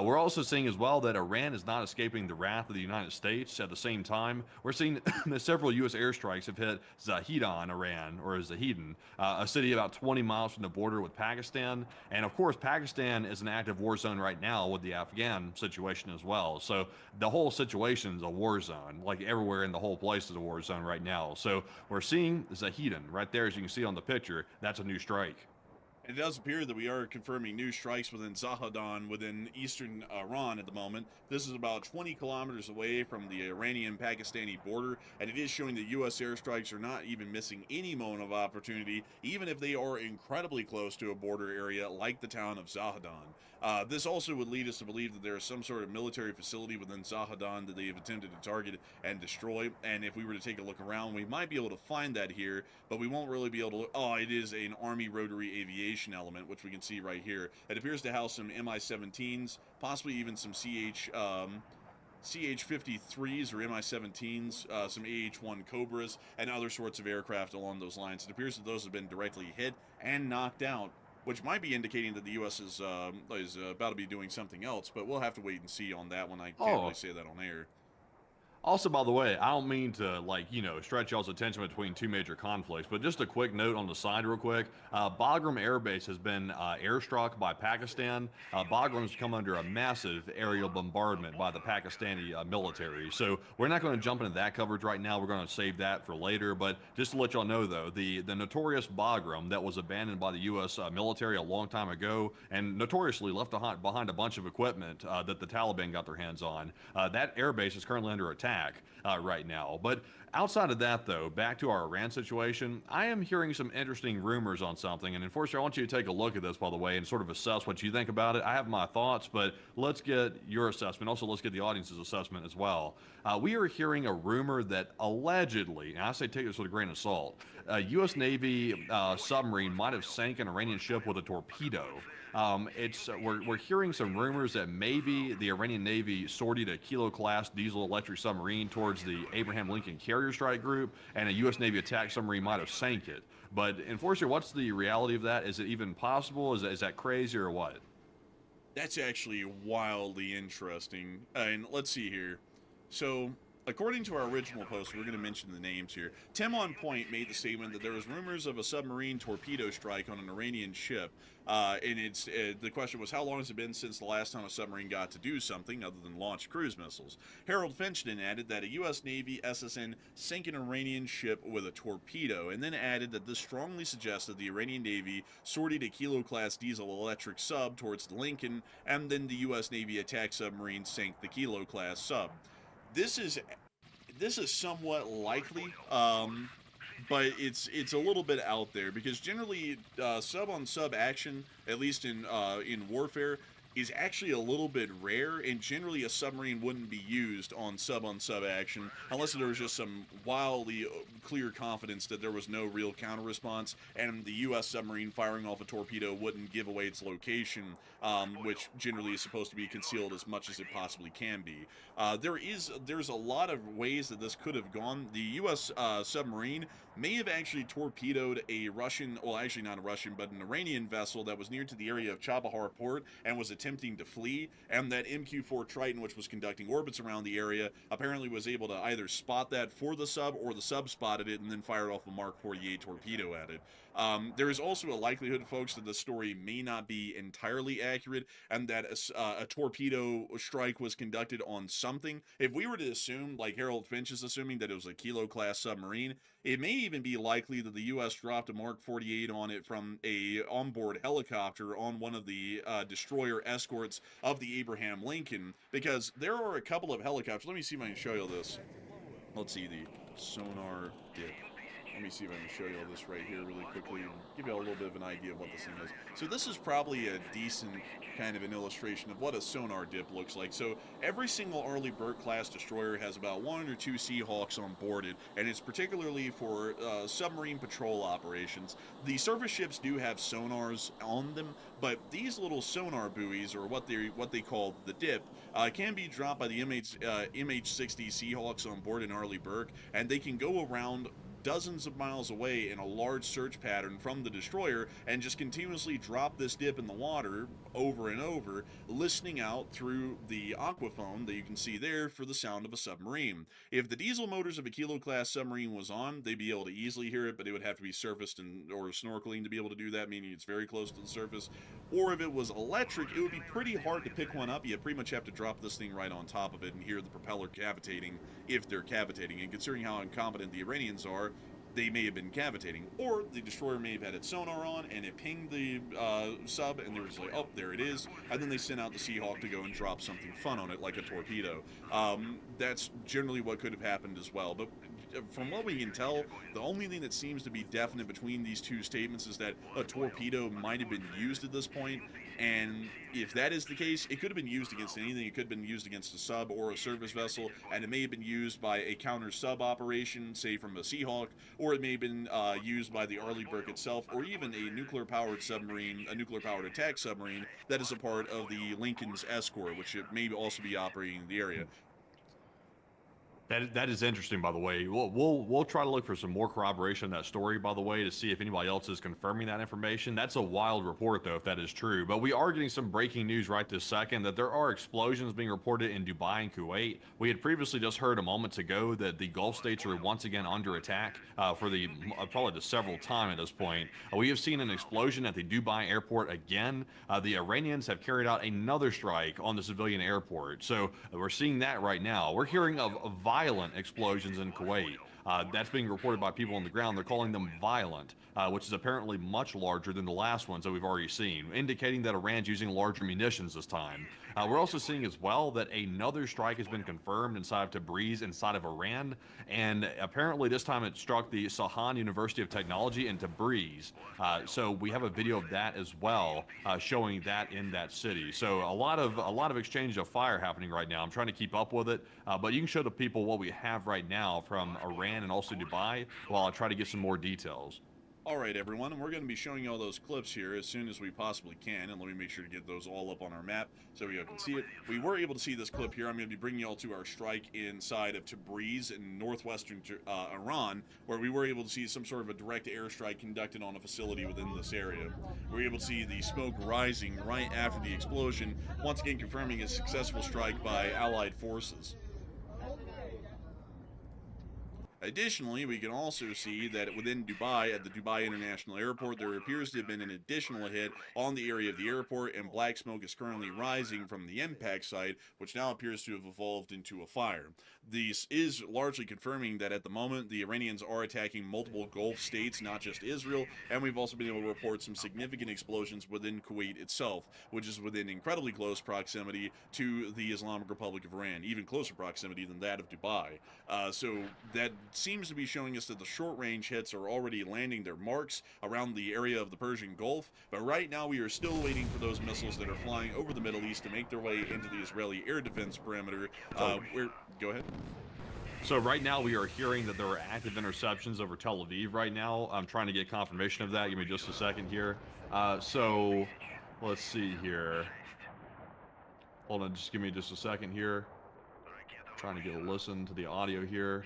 We're also seeing as well that Iran is not escaping the wrath of the United States. At the same time, we're seeing that several U.S. airstrikes have hit Zahedan, Iran, or Zahedan, a city about 20 miles from the border with Pakistan. And of course, Pakistan is an active war zone right now with the Afghan situation as well. So the whole situation is a war zone. Like everywhere in the whole place is a war zone right now. So we're seeing Zahedan right there, as you can see on the picture. That's a new strike. It does appear that we are confirming new strikes within Zahedan within eastern Iran at the moment. This is about 20 kilometers away from the Iranian-Pakistani border, and it is showing that U.S. airstrikes are not even missing any moment of opportunity, even if they are incredibly close to a border area like the town of Zahedan. This also would lead us to believe that there is some sort of military facility within Zahedan that they have attempted to target and destroy, and if we were to take a look around, we might be able to find that here, but we won't really be able to. Oh, it is an Army rotary aviation element, which we can see right here. It appears to house some Mi-17s, possibly even some CH-53s or Mi-17s, some AH-1 Cobras, and other sorts of aircraft along those lines. It appears that those have been directly hit and knocked out, which might be indicating that the U.S. is about to be doing something else, but we'll have to wait and see on that one. I can't really say that on air. Also, by the way, I don't mean to, stretch y'all's attention between two major conflicts, but just a quick note on the side real quick. Bagram Air Base has been airstruck by Pakistan. Bagram's come under a massive aerial bombardment by the Pakistani military. So we're not going to jump into that coverage right now. We're going to save that for later. But just to let y'all know, though, the notorious Bagram that was abandoned by the U.S. Military a long time ago and notoriously left behind a bunch of equipment that the Taliban got their hands on, that air base is currently under attack right now. But outside of that, though, back to our Iran situation, I am hearing some interesting rumors on something, and unfortunately, I want you to take a look at this, by the way, and sort of assess what you think about it. I have my thoughts, but let's get your assessment. Also, let's get the audience's assessment as well. We are hearing a rumor that allegedly, and I say take this with a grain of salt, a U.S. Navy submarine might have sank an Iranian ship with a torpedo. We're hearing some rumors that maybe the Iranian Navy sortied a Kilo-class diesel-electric submarine towards the Abraham Lincoln Carrier Strike Group, and a U.S. Navy attack submarine might have sank it. But, enforcer, what's the reality of that? Is it even possible? Is that crazy or what? That's actually wildly interesting. And let's see here. So, according to our original post, we're going to mention the names here. Tim on Point made the statement that there was rumors of a submarine torpedo strike on an Iranian ship. And the question was, how long has it been since the last time a submarine got to do something other than launch cruise missiles? Harold Finchton added that a U.S. Navy SSN sank an Iranian ship with a torpedo, and then added that this strongly suggested the Iranian Navy sortied a Kilo-class diesel-electric sub towards the Lincoln, and then the U.S. Navy attack submarine sank the Kilo-class sub. This is somewhat likely, but it's a little bit out there because generally sub on sub action, at least in warfare, is actually a little bit rare, and generally a submarine wouldn't be used on sub action unless there was just some wildly clear confidence that there was no real counter response, and the U.S. submarine firing off a torpedo wouldn't give away its location, which generally is supposed to be concealed as much as it possibly can be. There's a lot of ways that this could have gone. The U.S. Submarine may have actually torpedoed a Russian, well, actually not a Russian, but an Iranian vessel that was near to the area of Chabahar port and was attempting to flee. And that MQ-4 Triton, which was conducting orbits around the area, apparently was able to either spot that for the sub, or the sub spotted it and then fired off a Mark 48 torpedo at it. There is also a likelihood, folks, that the story may not be entirely accurate, and that a torpedo strike was conducted on something. If we were to assume, like Harold Finch is assuming, that it was a Kilo-class submarine, it may even be likely that the U.S. dropped a Mark 48 on it from a onboard helicopter on one of the destroyer escorts of the Abraham Lincoln, because there are a couple of helicopters. Let me see if I can show you this. Let's see the sonar dip. Let me see if I can show you all this right here really quickly and give you a little bit of an idea of what this thing is. So this is probably a decent kind of an illustration of what a sonar dip looks like. So every single Arleigh Burke class destroyer has about 1 or 2 Seahawks on board it, and it's particularly for submarine patrol operations. The surface ships do have sonars on them, but these little sonar buoys, or what they call the dip, can be dropped by the MH-60 Seahawks on board in Arleigh Burke, and they can go around dozens of miles away in a large search pattern from the destroyer and just continuously drop this dip in the water over and over, listening out through the aquaphone that you can see there for the sound of a submarine. If the diesel motors of a Kilo-class submarine was on, they'd be able to easily hear it, but it would have to be surfaced or snorkeling to be able to do that, meaning it's very close to the surface. Or if it was electric, it would be pretty hard to pick one up. You pretty much have to drop this thing right on top of it and hear the propeller cavitating, if they're cavitating. And considering how incompetent the Iranians are, they may have been cavitating, or the destroyer may have had its sonar on and it pinged the sub, and they were just like, oh, there it is, and then they sent out the Seahawk to go and drop something fun on it, like a torpedo. That's generally what could have happened as well. But from what we can tell, the only thing that seems to be definite between these two statements is that a torpedo might have been used at this point. And if that is the case, it could have been used against anything. It could have been used against a sub or a service vessel, and it may have been used by a counter-sub operation, say from a Seahawk, or it may have been used by the Arleigh Burke itself, or even a nuclear-powered submarine, a nuclear-powered attack submarine that is a part of the Lincoln's escort, which it may also be operating in the area. That is interesting, by the way. We'll try to look for some more corroboration of that story, by the way, to see if anybody else is confirming that information. That's a wild report, though, if that is true. But we are getting some breaking news right this second that there are explosions being reported in Dubai and Kuwait. We had previously just heard a moment ago that the Gulf states are once again under attack for the probably the several time at this point. We have seen an explosion at the Dubai airport again. The Iranians have carried out another strike on the civilian airport. So we're seeing that right now. We're hearing of violent explosions in Kuwait. That's being reported by people on the ground. They're calling them violent, which is apparently much larger than the last ones that we've already seen, indicating that Iran's using larger munitions this time. We're also seeing as well that another strike has been confirmed inside of Tabriz, inside of Iran, and apparently this time it struck the Sahan University of Technology in Tabriz. So we have a video of that as well, showing that in that city. So a lot of exchange of fire happening right now. I'm trying to keep up with it, but you can show the people what we have right now from Iran and also Dubai while I try to get some more details. All right, everyone, and we're going to be showing you all those clips here as soon as we possibly can, and let me make sure to get those all up on our map so you can see it. We were able to see this clip here. I'm going to be bringing you all to our strike inside of Tabriz in northwestern Iran, where we were able to see some sort of a direct airstrike conducted on a facility within this area. We were able to see the smoke rising right after the explosion, once again confirming a successful strike by Allied forces. Additionally, we can also see that within Dubai, at the Dubai International Airport, there appears to have been an additional hit on the area of the airport, and black smoke is currently rising from the impact site, which now appears to have evolved into a fire. This is largely confirming that at the moment, the Iranians are attacking multiple Gulf states, not just Israel, and we've also been able to report some significant explosions within Kuwait itself, which is within incredibly close proximity to the Islamic Republic of Iran, even closer proximity than that of Dubai. So that seems to be showing us that the short-range hits are already landing their marks around the area of the Persian Gulf. But right now, we are still waiting for those missiles that are flying over the Middle East to make their way into the Israeli air defense perimeter. Go ahead. So right now we are hearing that there are active interceptions over Tel Aviv right now. I'm trying to get confirmation of that. Give me just a second here. So let's see here. Hold on, just give me just a second here. Trying to get a listen to the audio here.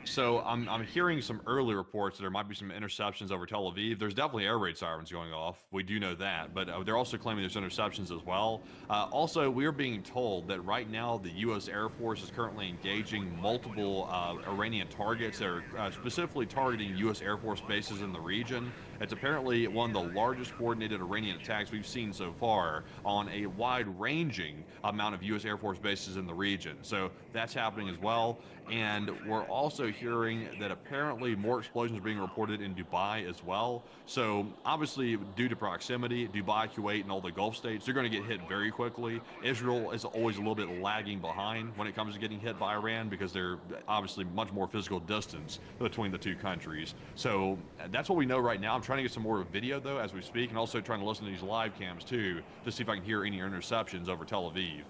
So I'm hearing some early reports that there might be some interceptions over Tel Aviv. There's definitely air raid sirens going off. We do know that, but they're also claiming there's interceptions as well. Also, we're being told that right now the U.S. Air Force is currently engaging multiple Iranian targets that are specifically targeting U.S. Air Force bases in the region. It's apparently one of the largest coordinated Iranian attacks we've seen so far on a wide-ranging amount of U.S. Air Force bases in the region. So that's happening as well. And we're also hearing that apparently more explosions are being reported in Dubai as well. So obviously, due to proximity, Dubai, Kuwait, and all the Gulf states, they're going to get hit very quickly. Israel is always a little bit lagging behind when it comes to getting hit by Iran because they're obviously much more physical distance between the two countries. So that's what we know right now. I'm trying to get some more video, though, as we speak, and also trying to listen to these live cams, too, to see if I can hear any interceptions over Tel Aviv.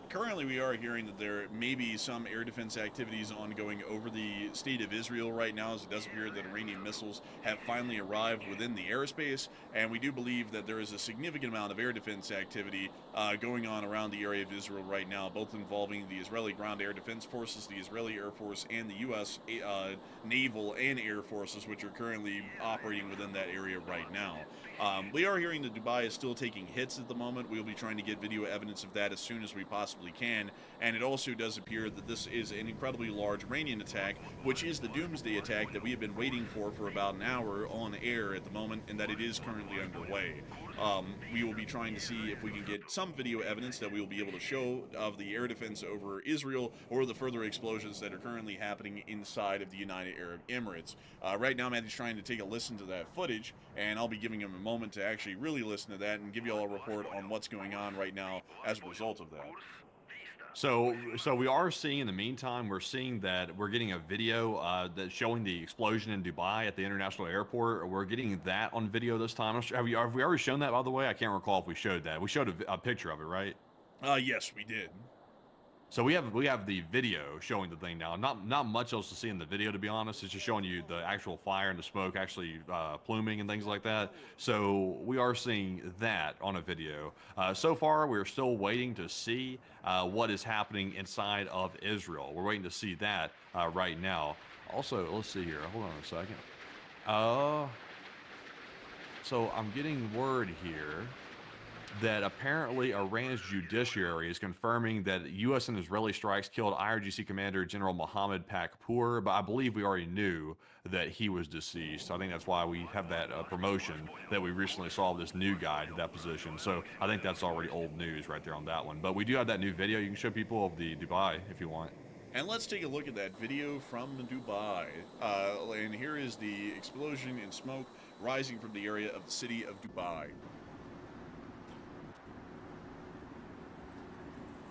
Currently, we are hearing that there may be some air defense activities ongoing over the state of Israel right now, as it does appear that Iranian missiles have finally arrived within the airspace, and we do believe that there is a significant amount of air defense activity going on around the area of Israel right now, both involving the Israeli Ground Air Defense Forces, the Israeli Air Force, and the U.S. Naval and Air Forces, which are currently operating within that area right now. We are hearing that Dubai is still taking hits at the moment. We'll be trying to get video evidence of that as soon as we possibly can, and it also does appear that this is an incredibly large Iranian attack, which is the doomsday attack that we have been waiting for about an hour on air at the moment, and that it is currently underway. We will be trying to see if we can get some video evidence that we will be able to show of the air defense over Israel or the further explosions that are currently happening inside of the United Arab Emirates. Right now, Matthew's trying to take a listen to that footage, and I'll be giving him a moment to actually really listen to that and give you all a report on what's going on right now as a result of that. So we are seeing in the meantime, we're seeing that we're getting a video that's showing the explosion in Dubai at the international airport. We're getting that on video this time. Have we already shown that, by the way? I can't recall if we showed that. We showed a picture of it, right? Yes, we did. So we have the video showing the thing now. Not much else to see in the video, to be honest. It's just showing you the actual fire and the smoke actually pluming and things like that. So we are seeing that on a video. So far, we're still waiting to see what is happening inside of Israel. We're waiting to see that right now. Also, let's see here. Hold on a second. So I'm getting word here that apparently Iran's judiciary is confirming that U.S. and Israeli strikes killed IRGC Commander General Mohammed Pakpour, but I believe we already knew that he was deceased. I think that's why we have that promotion that we recently saw of this new guy to that position. So I think that's already old news right there on that one. But we do have that new video. You can show people of the Dubai if you want. And let's take a look at that video from Dubai. And here is the explosion and smoke rising from the area of the city of Dubai.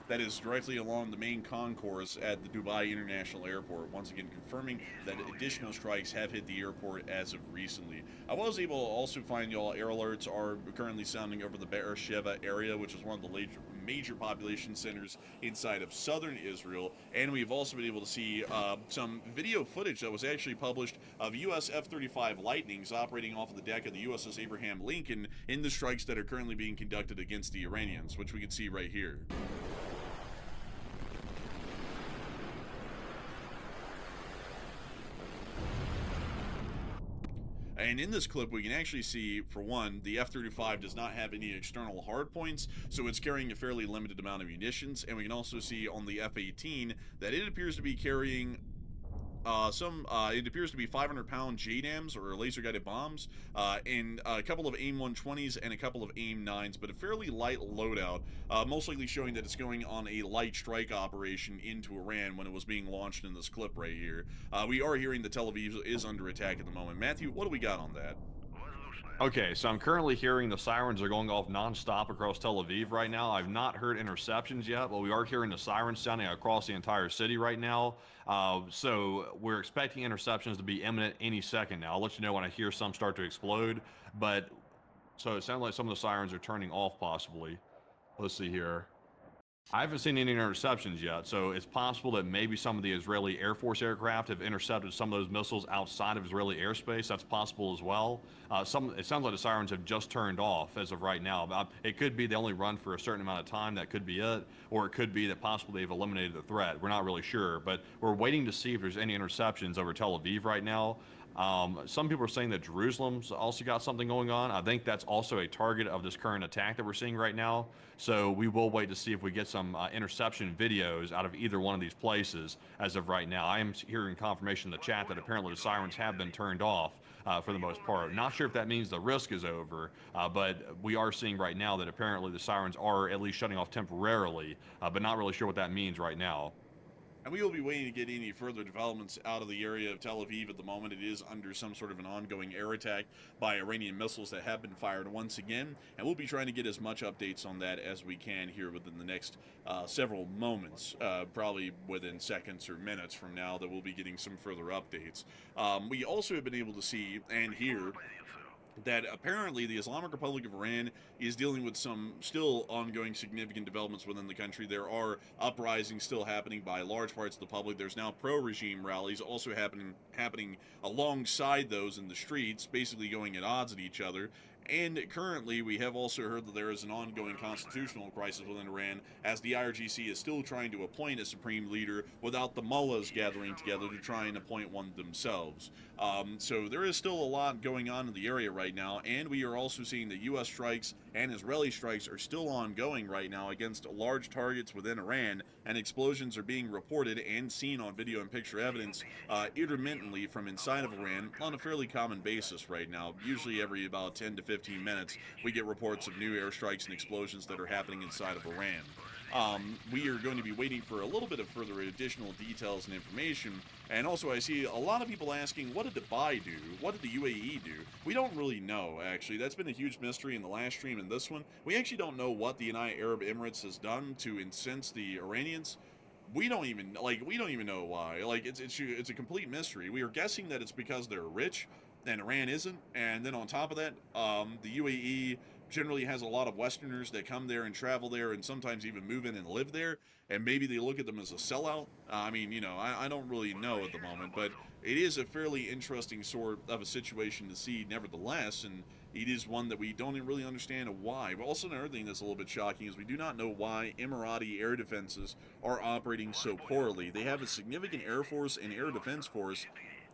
That is directly along the main concourse at the Dubai International Airport, once again confirming that additional strikes have hit the airport as of recently. I was able to also find y'all air alerts are currently sounding over the Beersheba area, which is one of the major population centers inside of southern Israel, and we've also been able to see some video footage that was actually published of U.S. F-35 Lightnings operating off of the deck of the USS Abraham Lincoln in the strikes that are currently being conducted against the Iranians, which we can see right here. And in this clip, we can actually see, for one, the F-35 does not have any external hardpoints, so it's carrying a fairly limited amount of munitions. And we can also see on the F-18 that it appears to be carrying it appears to be 500-pound JDAMs, or laser-guided bombs, and a couple of AIM-120s and a couple of AIM-9s, but a fairly light loadout, most likely showing that it's going on a light strike operation into Iran when it was being launched in this clip right here. We are hearing that Tel Aviv is under attack at the moment. Matthew, what do we got on that? Okay, so I'm currently hearing the sirens are going off nonstop across Tel Aviv right now. I've not heard interceptions yet, but we are hearing the sirens sounding across the entire city right now. So we're expecting interceptions to be imminent any second now. I'll let you know when I hear some start to explode. But so it sounds like some of the sirens are turning off possibly. Let's see here. I haven't seen any interceptions yet, so it's possible that maybe some of the Israeli Air Force aircraft have intercepted some of those missiles outside of Israeli airspace. That's possible as well. It sounds like the sirens have just turned off as of right now. It could be they only run for a certain amount of time. That could be it, or it could be that possibly they've eliminated the threat. We're not really sure, but we're waiting to see if there's any interceptions over Tel Aviv right now. Some people are saying that Jerusalem's also got something going on. I think that's also a target of this current attack that we're seeing right now. So we will wait to see if we get some interception videos out of either one of these places as of right now. I am hearing confirmation in the chat that apparently the sirens have been turned off for the most part. Not sure if that means the risk is over, but we are seeing right now that apparently the sirens are at least shutting off temporarily, but not really sure what that means right now. And we will be waiting to get any further developments out of the area of Tel Aviv at the moment. It is under some sort of an ongoing air attack by Iranian missiles that have been fired once again. And we'll be trying to get as much updates on that as we can here within the next several moments, probably within seconds or minutes from now, that we'll be getting some further updates. We also have been able to see and hear that apparently the Islamic Republic of Iran is dealing with some still ongoing significant developments within the country. There are uprisings still happening by large parts of the public. There's now pro-regime rallies also happening alongside those in the streets, basically going at odds at each other. And currently, we have also heard that there is an ongoing constitutional crisis within Iran, as the IRGC is still trying to appoint a supreme leader without the mullahs gathering together to try and appoint one themselves. So there is still a lot going on in the area right now, and we are also seeing that U.S. strikes and Israeli strikes are still ongoing right now against large targets within Iran, and explosions are being reported and seen on video and picture evidence intermittently from inside of Iran on a fairly common basis right now. Usually every about 10 to 15 minutes, we get reports of new airstrikes and explosions that are happening inside of Iran. We are going to be waiting for a little bit of further additional details and information. And also, I see a lot of people asking, what did Dubai do? What did the UAE do? We don't really know, actually. That's been a huge mystery in the last stream and this one. We actually don't know what the United Arab Emirates has done to incense the Iranians. We don't even know why. Like, it's a complete mystery. We are guessing that it's because they're rich and Iran isn't. And then on top of that, the UAE generally has a lot of Westerners that come there and travel there and sometimes even move in and live there, and maybe they look at them as a sellout. I mean, I don't really know at the moment, but it is a fairly interesting sort of a situation to see nevertheless, and it is one that we don't even really understand why. But also another thing that's a little bit shocking is we do not know why Emirati air defenses are operating so poorly. They have a significant air force and air defense force,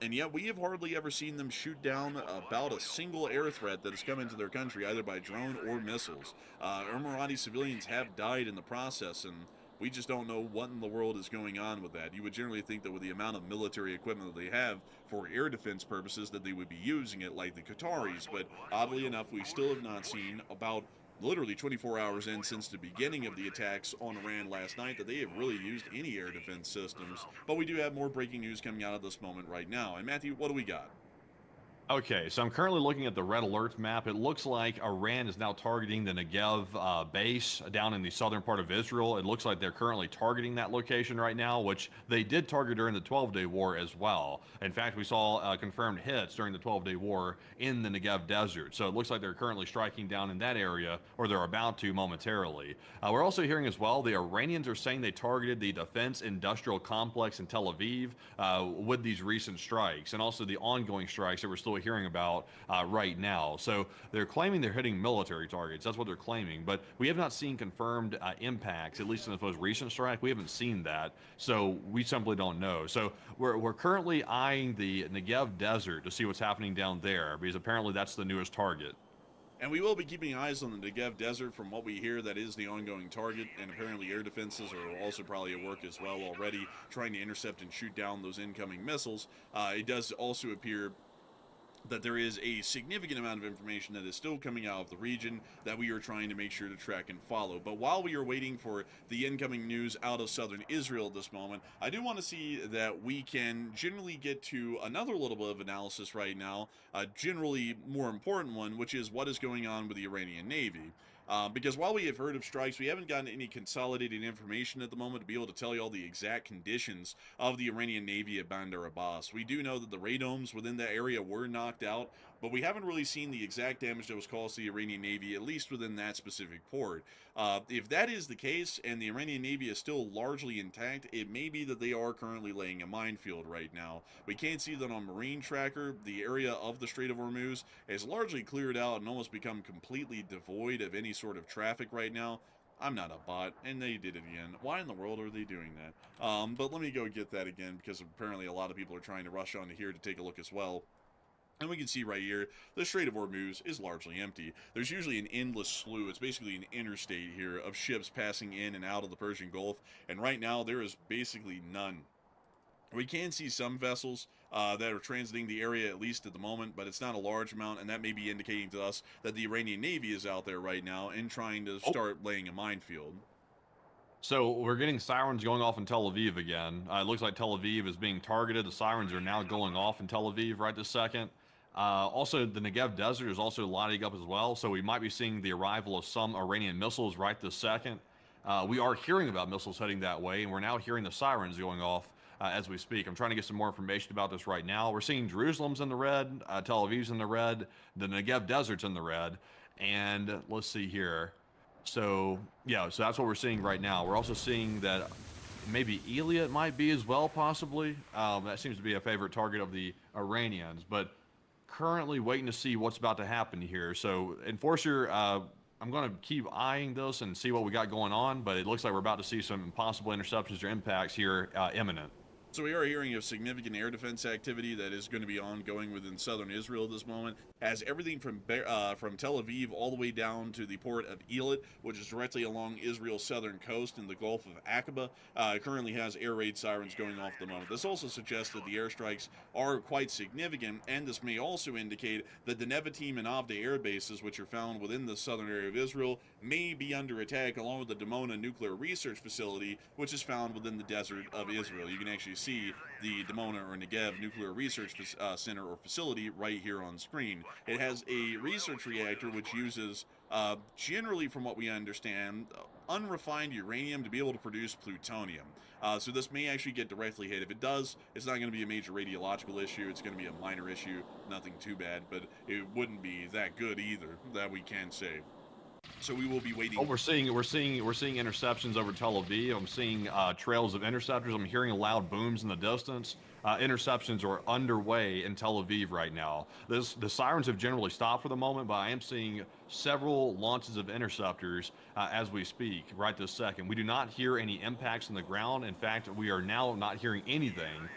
and yet we have hardly ever seen them shoot down about a single air threat that has come into their country, either by drone or missiles. Emirati civilians have died in the process, and we just don't know what in the world is going on with that. You would generally think that with the amount of military equipment that they have for air defense purposes that they would be using it like the Qataris, but oddly enough, we still have not seen, about literally 24 hours in since the beginning of the attacks on Iran last night, that they have really used any air defense systems. But we do have more breaking news coming out of this moment right now. And Matthew, what do we got? Okay, so I'm currently looking at the red alerts map. It looks like Iran is now targeting the Negev base down in the southern part of Israel. It looks like they're currently targeting that location right now, which they did target during the 12-day war as well. In fact, we saw confirmed hits during the 12-day war in the Negev desert. So it looks like they're currently striking down in that area, or they're about to momentarily. We're also hearing as well, the Iranians are saying they targeted the defense industrial complex in Tel Aviv with these recent strikes, and also the ongoing strikes that we're still hearing about right now. So they're claiming they're hitting military targets. That's what they're claiming. But we have not seen confirmed impacts, at least in the most recent strike. We haven't seen that. So we simply don't know. So we're currently eyeing the Negev desert to see what's happening down there, because apparently that's the newest target. And we will be keeping eyes on the Negev Desert. From what we hear, that is the ongoing target, and apparently air defenses are also probably at work as well already, trying to intercept and shoot down those incoming missiles. It does also appear that there is a significant amount of information that is still coming out of the region that we are trying to make sure to track and follow. But while we are waiting for the incoming news out of southern Israel at this moment, I do want to see that we can generally get to another little bit of analysis right now, a generally more important one, which is what is going on with the Iranian Navy. Because while we have heard of strikes, we haven't gotten any consolidated information at the moment to be able to tell you all the exact conditions of the Iranian Navy at Bandar Abbas. We do know that the radomes within that area were knocked out, but we haven't really seen the exact damage that was caused to the Iranian Navy, at least within that specific port. If that is the case and the Iranian Navy is still largely intact, it may be that they are currently laying a minefield right now. We can't see that on Marine Tracker. The area of the Strait of Hormuz is largely cleared out and almost become completely devoid of any sort of traffic right now. I'm not a bot, and they did it again. Why in the world are they doing that? But let me go get that again, because apparently a lot of people are trying to rush onto here to take a look as well. And we can see right here, the Strait of Hormuz is largely empty. There's usually an endless slew, it's basically an interstate here, of ships passing in and out of the Persian Gulf, and right now there is basically none. We can see some vessels that are transiting the area, at least at the moment, but it's not a large amount, and that may be indicating to us that the Iranian Navy is out there right now and trying to start laying a minefield. So we're getting sirens going off in Tel Aviv again. It looks like Tel Aviv is being targeted. The sirens are now going off in Tel Aviv right this second. Also, the Negev Desert is also lighting up as well, so we might be seeing the arrival of some Iranian missiles right this second. We are hearing about missiles heading that way, and we're now hearing the sirens going off as we speak. I'm trying to get some more information about this right now. We're seeing Jerusalem's in the red, Tel Aviv's in the red, the Negev Desert's in the red, and let's see here. So, yeah, so that's what we're seeing right now. We're also seeing that maybe Elliot might be as well, possibly. That seems to be a favorite target of the Iranians, but currently waiting to see what's about to happen here. So, Enforcer, I'm going to keep eyeing this and see what we got going on, but it looks like we're about to see some possible interceptions or impacts here imminent. So we are hearing of significant air defense activity that is going to be ongoing within southern Israel at this moment, as everything from Tel Aviv all the way down to the port of Eilat, which is directly along Israel's southern coast in the Gulf of Aqaba, currently has air raid sirens going off at the moment. This also suggests that the airstrikes are quite significant, and this may also indicate that the Nevatim and Avda air bases, which are found within the southern area of Israel, may be under attack, along with the Dimona nuclear research facility, which is found within the desert of Israel. You can actually see the Dimona or Negev Nuclear Research Center or facility right here on screen. It has a research reactor which uses, generally from what we understand, unrefined uranium to be able to produce plutonium. So this may actually get directly hit. If it does, it's not going to be a major radiological issue. It's going to be a minor issue, nothing too bad, but it wouldn't be that good either, that we can say. So we will be waiting. Oh, we're seeing interceptions over Tel Aviv. I'm seeing trails of interceptors. I'm hearing loud booms in the distance. Interceptions are underway in Tel Aviv right now. The sirens have generally stopped for the moment, but I am seeing several launches of interceptors as we speak right this second. We do not hear any impacts on the ground. In fact, we are now not hearing anything.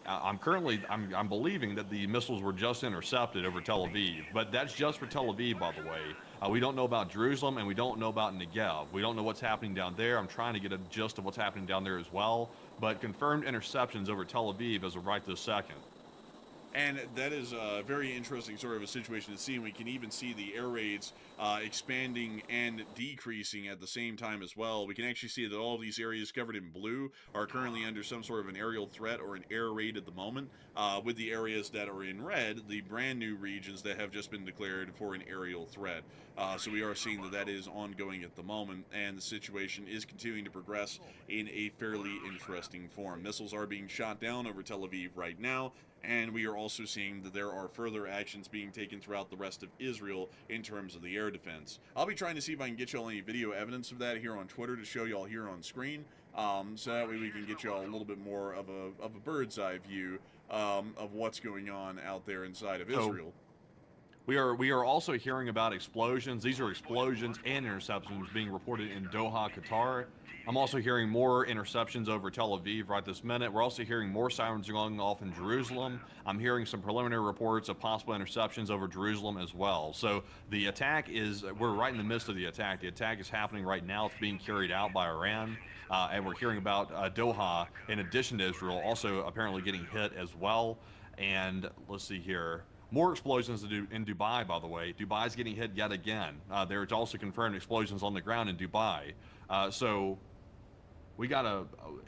I'm believing that the missiles were just intercepted over Tel Aviv, but that's just for Tel Aviv, by the way. We don't know about Jerusalem, and we don't know about Negev. We don't know what's happening down there. I'm trying to get a gist of what's happening down there as well, but confirmed interceptions over Tel Aviv as of right this second. And that is a very interesting sort of a situation to see. And we can even see the air raids expanding and decreasing at the same time as well. We can actually see that all of these areas covered in blue are currently under some sort of an aerial threat or an air raid at the moment, with the areas that are in red, the brand new regions that have just been declared for an aerial threat. So we are seeing that that is ongoing at the moment, and the situation is continuing to progress in a fairly interesting form. Missiles are being shot down over Tel Aviv right now, and we are also seeing that there are further actions being taken throughout the rest of Israel in terms of the air defense. I'll be trying to see if I can get y'all any video evidence of that here on Twitter to show y'all here on screen, so that way we can get y'all a little bit more of a bird's eye view of what's going on out there inside of Israel. We are also hearing about explosions. These are explosions and interceptions being reported in Doha, Qatar. I'm also hearing more interceptions over Tel Aviv right this minute. We're also hearing more sirens going off in Jerusalem. I'm hearing some preliminary reports of possible interceptions over Jerusalem as well. So the attack we're right in the midst of the attack. The attack is happening right now. It's being carried out by Iran. And we're hearing about Doha, in addition to Israel, also apparently getting hit as well. And let's see here. More explosions in Dubai, by the way. Dubai's getting hit yet again. There's also confirmed explosions on the ground in Dubai. So we got a.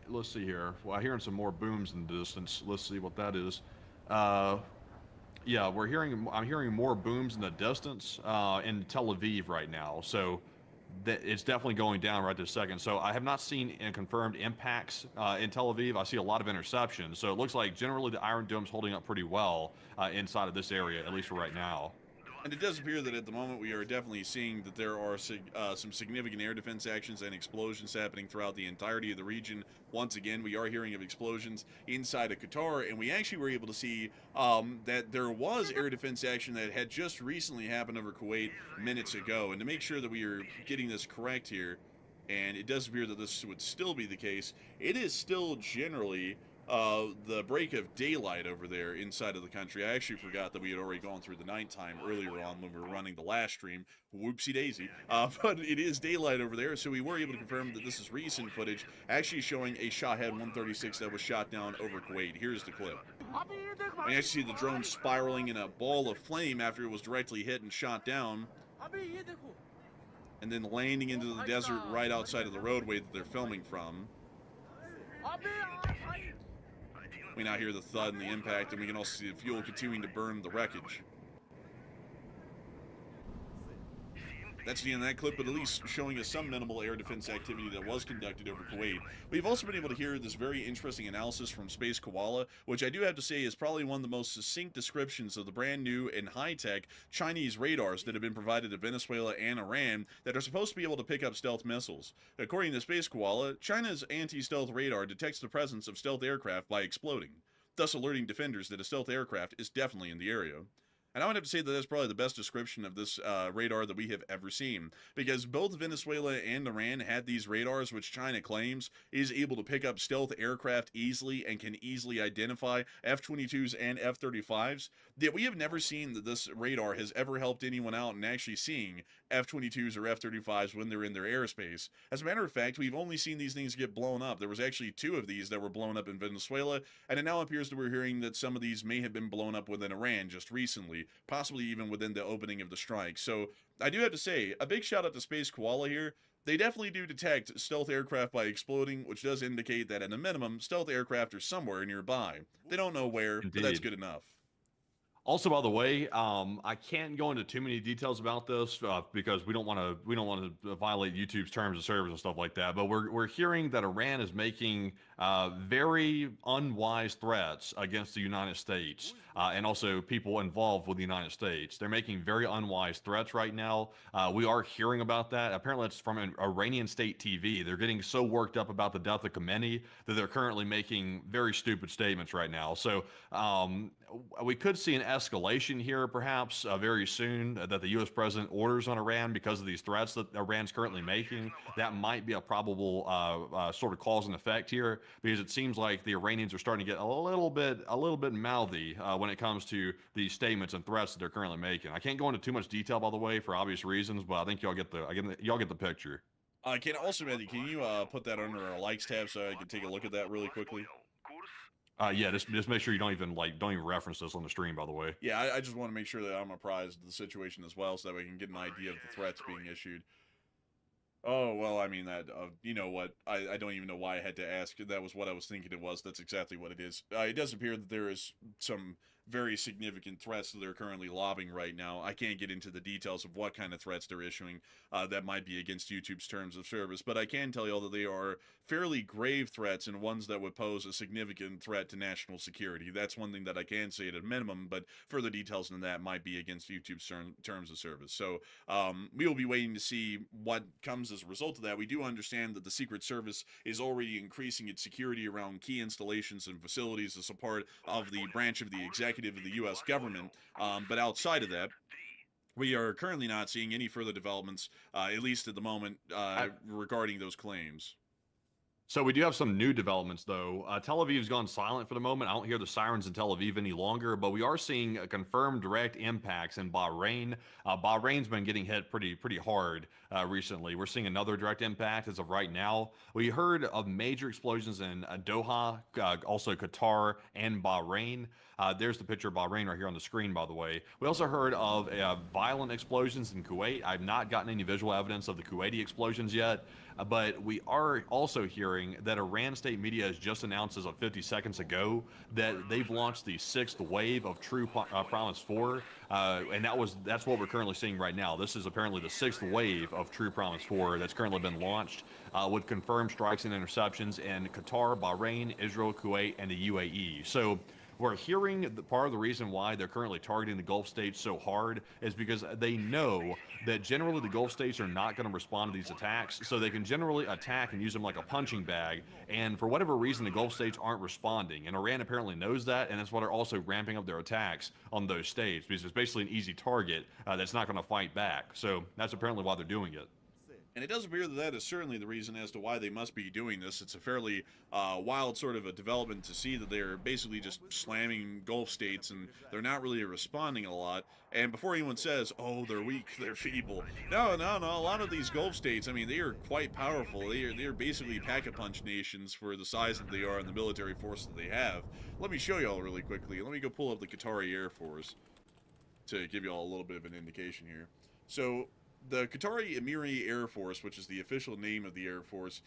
Let's see here. Well, I'm hearing some more booms in the distance. Let's see what that is. Uh, yeah, we're hearing. I'm hearing more booms in the distance in Tel Aviv right now. So it's definitely going down right this second. So I have not seen confirmed impacts in Tel Aviv. I see a lot of interceptions. So it looks like generally the Iron Dome's holding up pretty well inside of this area, at least for right now. And it does appear that at the moment we are definitely seeing that there are some significant air defense actions and explosions happening throughout the entirety of the region. Once again, we are hearing of explosions inside of Qatar, and we actually were able to see that there was air defense action that had just recently happened over Kuwait minutes ago. And to make sure that we are getting this correct here, and it does appear that this would still be the case, it is still generally the break of daylight over there inside of the country. I actually forgot that we had already gone through the nighttime earlier on when we were running the last stream. Whoopsie daisy. But it is daylight over there, so we were able to confirm that this is recent footage, actually showing a Shahed 136 that was shot down over Kuwait. Here's the clip. I actually see the drone spiraling in a ball of flame after it was directly hit and shot down, and then landing into the desert right outside of the roadway that they're filming from. We now hear the thud and the impact, and we can also see the fuel continuing to burn the wreckage. That's the end of that clip, but at least showing us some minimal air defense activity that was conducted over Kuwait. We've also been able to hear this very interesting analysis from Space Koala, which I do have to say is probably one of the most succinct descriptions of the brand new and high-tech Chinese radars that have been provided to Venezuela and Iran that are supposed to be able to pick up stealth missiles. According to Space Koala, China's anti-stealth radar detects the presence of stealth aircraft by exploding, thus alerting defenders that a stealth aircraft is definitely in the area. And I would have to say that that's probably the best description of this radar that we have ever seen, because both Venezuela and Iran had these radars, which China claims is able to pick up stealth aircraft easily and can easily identify F-22s and F-35s. Yet we have never seen that this radar has ever helped anyone out in actually seeing F-22s or F-35s when they're in their airspace. As a matter of fact, we've only seen these things get blown up. There was actually 2 of these that were blown up in Venezuela, and it now appears that we're hearing that some of these may have been blown up within Iran just recently, possibly even within the opening of the strike. So I do have to say, a big shout out to Space Koala here. They definitely do detect stealth aircraft by exploding, which does indicate that at a minimum, stealth aircraft are somewhere nearby. They don't know where, but that's Indeed. good enough. Also, by the way, I can't go into too many details about this because we don't want to violate YouTube's terms of service and stuff like that. But we're hearing that Iran is making very unwise threats against the United States and also people involved with the United States. They're making very unwise threats right now. We are hearing about that. Apparently, it's from an Iranian state TV. They're getting so worked up about the death of Khamenei that they're currently making very stupid statements right now. So we could see an escalation here, perhaps very soon, that the U.S. president orders on Iran because of these threats that Iran's currently making. That might be a probable sort of cause and effect here, because it seems like the Iranians are starting to get a little bit mouthy when it comes to these statements and threats that they're currently making. I can't go into too much detail, by the way, for obvious reasons, but I think y'all get the picture. Can also, Matthew, can you put that under our likes tab so I can take a look at that really quickly? Yeah, just make sure you don't even reference this on the stream, by the way. Yeah, I just want to make sure that I'm apprised of the situation as well, so that we can get an idea of the threats being issued. Oh, well, I mean, that, you know what, I don't even know why I had to ask. That was what I was thinking it was. That's exactly what it is. It does appear that there is some very significant threats that they're currently lobbing right now. I can't get into the details of what kind of threats they're issuing that might be against YouTube's terms of service, but I can tell you all that they are fairly grave threats and ones that would pose a significant threat to national security. That's one thing that I can say at a minimum, but further details than that might be against YouTube's terms of service. So we will be waiting to see what comes as a result of that. We do understand that the Secret Service is already increasing its security around key installations and facilities as a part of the branch of the executive of the U.S. government. But outside of that, we are currently not seeing any further developments, at least at the moment, regarding those claims. So we do have some new developments, though. Tel Aviv's gone silent for the moment. I don't hear the sirens in Tel Aviv any longer, but we are seeing confirmed direct impacts in Bahrain. Bahrain's been getting hit pretty hard recently. We're seeing another direct impact as of right now. We heard of major explosions in Doha, also Qatar, and Bahrain. There's the picture of Bahrain right here on the screen, by the way. We also heard of violent explosions in Kuwait. I've not gotten any visual evidence of the Kuwaiti explosions yet. But we are also hearing that Iran state media has just announced as of 50 seconds ago that they've launched the sixth wave of True Promise 4, and that's what we're currently seeing right now. This is apparently the sixth wave of True Promise 4 that's currently been launched with confirmed strikes and interceptions in Qatar, Bahrain, Israel, Kuwait, and the UAE. So we're hearing that part of the reason why they're currently targeting the Gulf states so hard is because they know that generally the Gulf states are not going to respond to these attacks, so they can generally attack and use them like a punching bag. And for whatever reason, the Gulf states aren't responding, and Iran apparently knows that, and that's why they're also ramping up their attacks on those states, because it's basically an easy target that's not going to fight back. So that's apparently why they're doing it. And it does appear that that is certainly the reason as to why they must be doing this. It's a fairly wild sort of a development to see that they're basically just slamming Gulf states and they're not really responding a lot. And before anyone says, oh, they're weak, they're feeble. No. A lot of these Gulf states, I mean, they are quite powerful. They are basically pack-a-punch nations for the size that they are and the military force that they have. Let me show y'all really quickly. Let me go pull up the Qatari Air Force to give y'all a little bit of an indication here. So the Qatari Emiri Air Force, which is the official name of the Air Force,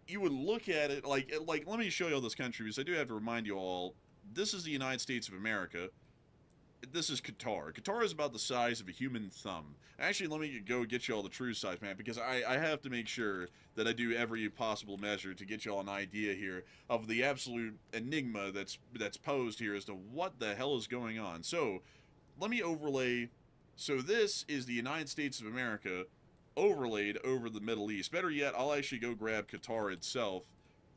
you would look at it like let me show you all this country, because I do have to remind you all, this is the United States of America. This is Qatar. Qatar is about the size of a human thumb. Actually, let me go get you all the true size, man, because I have to make sure that I do every possible measure to get you all an idea here of the absolute enigma that's posed here as to what the hell is going on. So, let me overlay. So this is the United States of America overlaid over the Middle East. Better yet, I'll actually go grab Qatar itself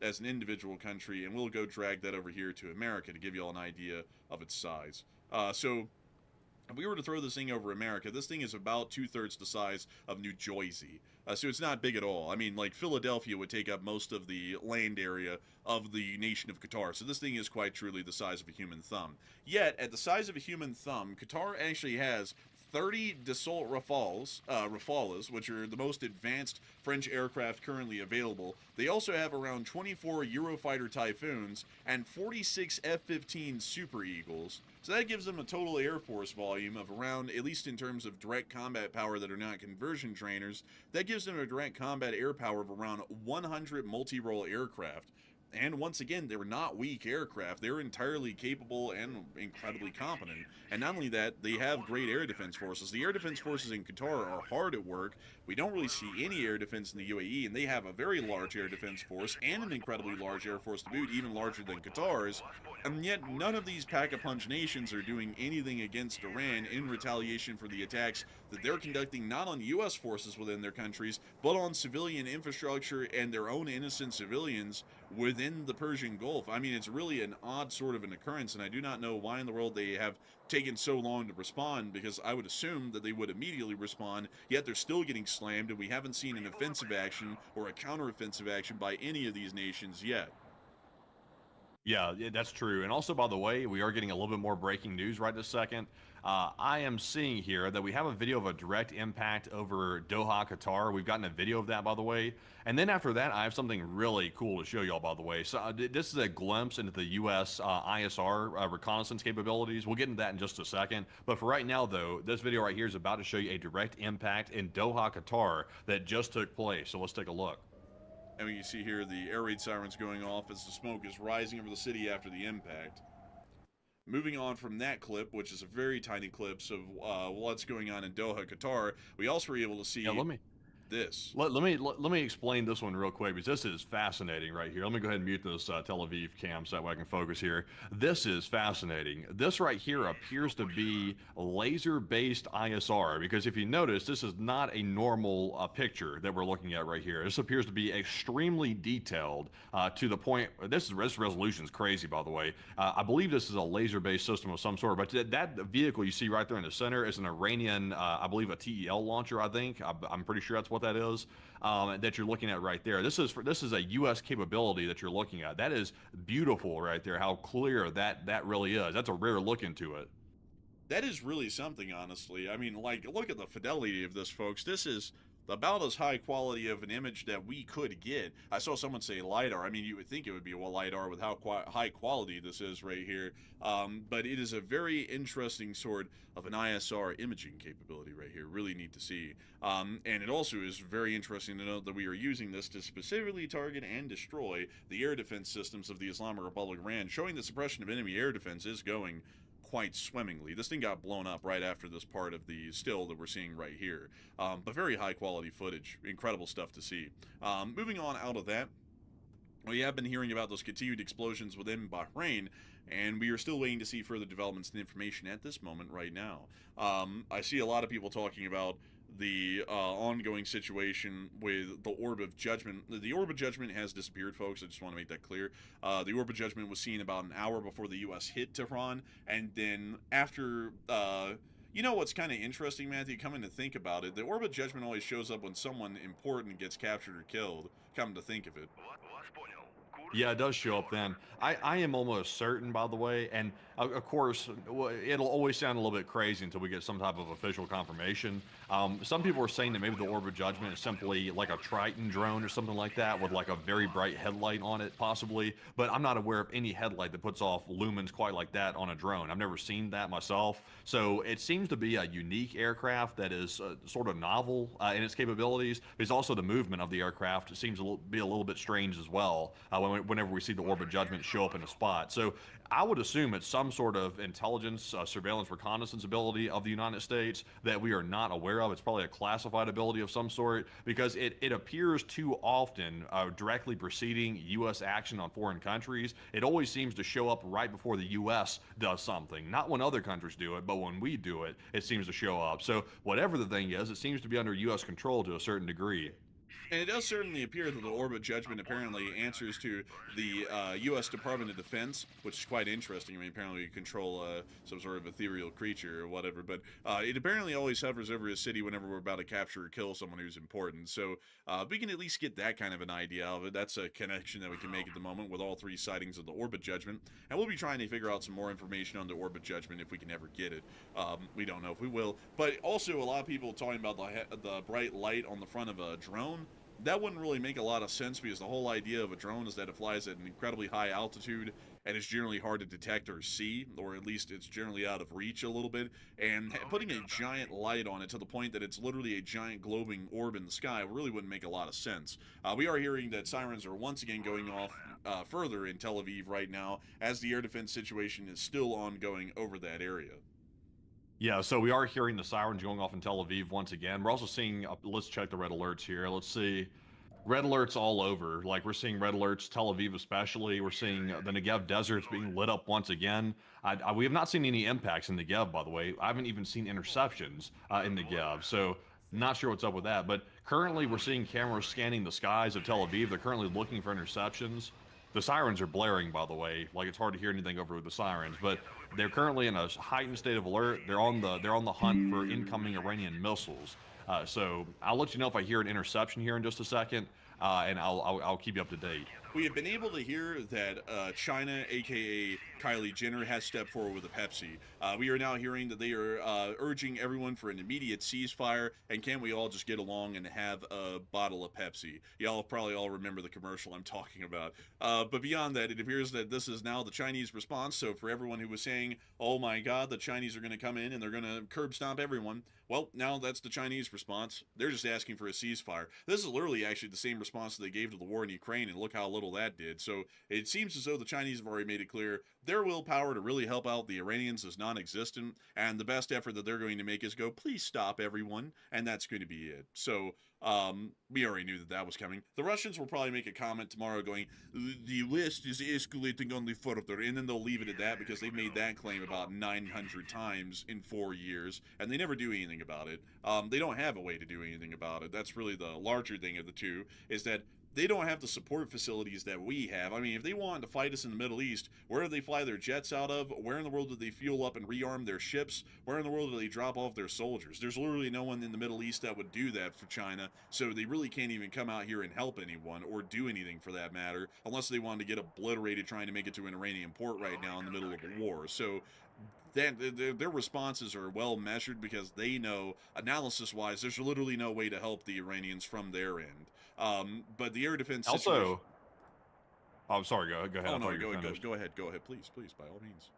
as an individual country, and we'll go drag that over here to America to give you all an idea of its size. So if we were to throw this thing over America, this thing is about 2/3 the size of New Jersey. So it's not big at all. I mean, like, Philadelphia would take up most of the land area of the nation of Qatar. So this thing is quite truly the size of a human thumb. Yet, at the size of a human thumb, Qatar actually has 30 Dassault Rafales, which are the most advanced French aircraft currently available. They also have around 24 Eurofighter Typhoons and 46 F-15 Super Eagles. So that gives them a total Air Force volume of around, at least in terms of direct combat power that are not conversion trainers, that gives them a direct combat air power of around 100 multi-role aircraft. And once again, they're not weak aircraft. They're entirely capable and incredibly competent. And not only that, they have great air defense forces. The air defense forces in Qatar are hard at work. We don't really see any air defense in the UAE, and they have a very large air defense force and an incredibly large air force to boot, even larger than Qatar's. And yet, none of these pack-a-punch nations are doing anything against Iran in retaliation for the attacks that they're conducting not on U.S. forces within their countries, but on civilian infrastructure and their own innocent civilians within the Persian Gulf. I mean, it's really an odd sort of an occurrence, and I do not know why in the world they have taken so long to respond, because I would assume that they would immediately respond, yet they're still getting slammed, and we haven't seen an offensive action or a counteroffensive action by any of these nations yet. Yeah, that's true. And also, by the way, we are getting a little bit more breaking news right this second. I am seeing here that we have a video of a direct impact over Doha, Qatar. We've gotten a video of that, by the way. And then after that, I have something really cool to show y'all, by the way. So this is a glimpse into the U.S. ISR reconnaissance capabilities. We'll get into that in just a second. But for right now, though, this video right here is about to show you a direct impact in Doha, Qatar that just took place. So let's take a look. And you see here the air raid sirens going off as the smoke is rising over the city after the impact. Moving on from that clip, which is a very tiny clip of what's going on in Doha, Qatar, we also were able to see this. Let me explain this one real quick, because this is fascinating right here. Let me go ahead and mute this Tel Aviv cam so that way I can focus here. This is fascinating. This right here appears to be laser-based ISR, because if you notice, this is not a normal picture that we're looking at right here. This appears to be extremely detailed to the point. This resolution is crazy, by the way. I believe this is a laser-based system of some sort, but that vehicle you see right there in the center is an Iranian, I believe a TEL launcher, I think. I'm pretty sure that's what what that is, that you're looking at right there. This is a U.S. capability that you're looking at. That is beautiful right there. How clear that really is. That's a rare look into it. That is really something, honestly. I mean, like, look at the fidelity of this, folks. This is about as high quality of an image that we could get. I saw someone say LiDAR. I mean, you would think it would be a LiDAR with how high quality this is right here. But it is a very interesting sort of an ISR imaging capability right here. Really neat to see. And it also is very interesting to note that we are using this to specifically target and destroy the air defense systems of the Islamic Republic of Iran, showing the suppression of enemy air defense is going quite swimmingly. This thing got blown up right after this part of the still that we're seeing right here. But very high quality footage. Incredible stuff to see. Moving on out of that, we have been hearing about those continued explosions within Bahrain, and we are still waiting to see further developments and information at this moment right now. I see a lot of people talking about the ongoing situation with the Orb of Judgment. The Orb of Judgment has disappeared, folks. I just want to make that clear. The Orb of Judgment was seen about an hour before the U.S. hit Tehran, and then after... you know what's kind of interesting, Matthew? Coming to think about it, the Orb of Judgment always shows up when someone important gets captured or killed. Come to think of it. Yeah, it does show up then. I am almost certain, by the way, and of course, it'll always sound a little bit crazy until we get some type of official confirmation. Some people are saying that maybe the Orb of Judgment is simply like a Triton drone or something like that with like a very bright headlight on it, possibly, but I'm not aware of any headlight that puts off lumens quite like that on a drone. I've never seen that myself, so it seems to be a unique aircraft that is sort of novel in its capabilities, because also the movement of the aircraft seems to be a little bit strange as well whenever we see the Orb of Judgment show up in a spot. So I would assume it's some sort of intelligence, surveillance, reconnaissance ability of the United States that we are not aware of. It's probably a classified ability of some sort, because it appears too often directly preceding U.S. action on foreign countries. It always seems to show up right before the U.S. does something. Not when other countries do it, but when we do it, it seems to show up. So whatever the thing is, it seems to be under U.S. control to a certain degree. And it does certainly appear that the Orb of Judgment apparently answers to the U.S. Department of Defense, which is quite interesting. I mean, apparently you control some sort of ethereal creature or whatever, but it apparently always hovers over a city whenever we're about to capture or kill someone who's important. So we can at least get that kind of an idea of it. That's a connection that we can make at the moment with all three sightings of the Orb of Judgment. And we'll be trying to figure out some more information on the Orb of Judgment if we can ever get it. We don't know if we will. But also, a lot of people talking about the bright light on the front of a drone. That wouldn't really make a lot of sense, because the whole idea of a drone is that it flies at an incredibly high altitude and it's generally hard to detect or see, or at least it's generally out of reach a little bit. And putting a giant light on it to the point that it's literally a giant glowing orb in the sky really wouldn't make a lot of sense. We are hearing that sirens are once again going off further in Tel Aviv right now, as the air defense situation is still ongoing over that area. Yeah, so we are hearing the sirens going off in Tel Aviv once again. We're also seeing, let's check the red alerts here. Let's see. Red alerts all over. Like, we're seeing red alerts, Tel Aviv especially. We're seeing the Negev deserts being lit up once again. We have not seen any impacts in Negev, by the way. I haven't even seen interceptions in Negev. So not sure what's up with that. But currently we're seeing cameras scanning the skies of Tel Aviv. They're currently looking for interceptions. The sirens are blaring, by the way. Like, it's hard to hear anything over the sirens, but they're currently in a heightened state of alert. They're on the hunt for incoming Iranian missiles. So I'll let you know if I hear an interception here in just a second, and I'll keep you up to date. We have been able to hear that China, aka Kylie Jenner, has stepped forward with a Pepsi. We are now hearing that they are urging everyone for an immediate ceasefire, and can we all just get along and have a bottle of Pepsi? Y'all probably all remember the commercial I'm talking about. But beyond that, it appears that this is now the Chinese response. So for everyone who was saying, oh my God, the Chinese are going to come in and they're going to curb stomp everyone, well, now that's the Chinese response. They're just asking for a ceasefire. This is literally actually the same response that they gave to the war in Ukraine, and look how little that did. So it seems as though the Chinese have already made it clear their willpower to really help out the Iranians is non-existent, and the best effort that they're going to make is go, please stop everyone, and that's going to be it. So we already knew that that was coming. The Russians will probably make a comment tomorrow going, the West is escalating only further, and then they'll leave it at that, because they've made that claim about 900 times in 4 years, and they never do anything about it. They don't have a way to do anything about it. That's really the larger thing of the two, is that they don't have the support facilities that we have. I mean, if they wanted to fight us in the Middle East, where do they fly their jets out of? Where in the world do they fuel up and rearm their ships? Where in the world do they drop off their soldiers? There's literally no one in the Middle East that would do that for China, so they really can't even come out here and help anyone or do anything for that matter, unless they wanted to get obliterated trying to make it to an Iranian port right now in the middle of a war. So their responses are well measured because they know, analysis wise, there's literally no way to help the Iranians from their end. But the air defense situation. Also, oh, I'm sorry. Go ahead. Oh I no, thought you were finished. go ahead, please, by all means.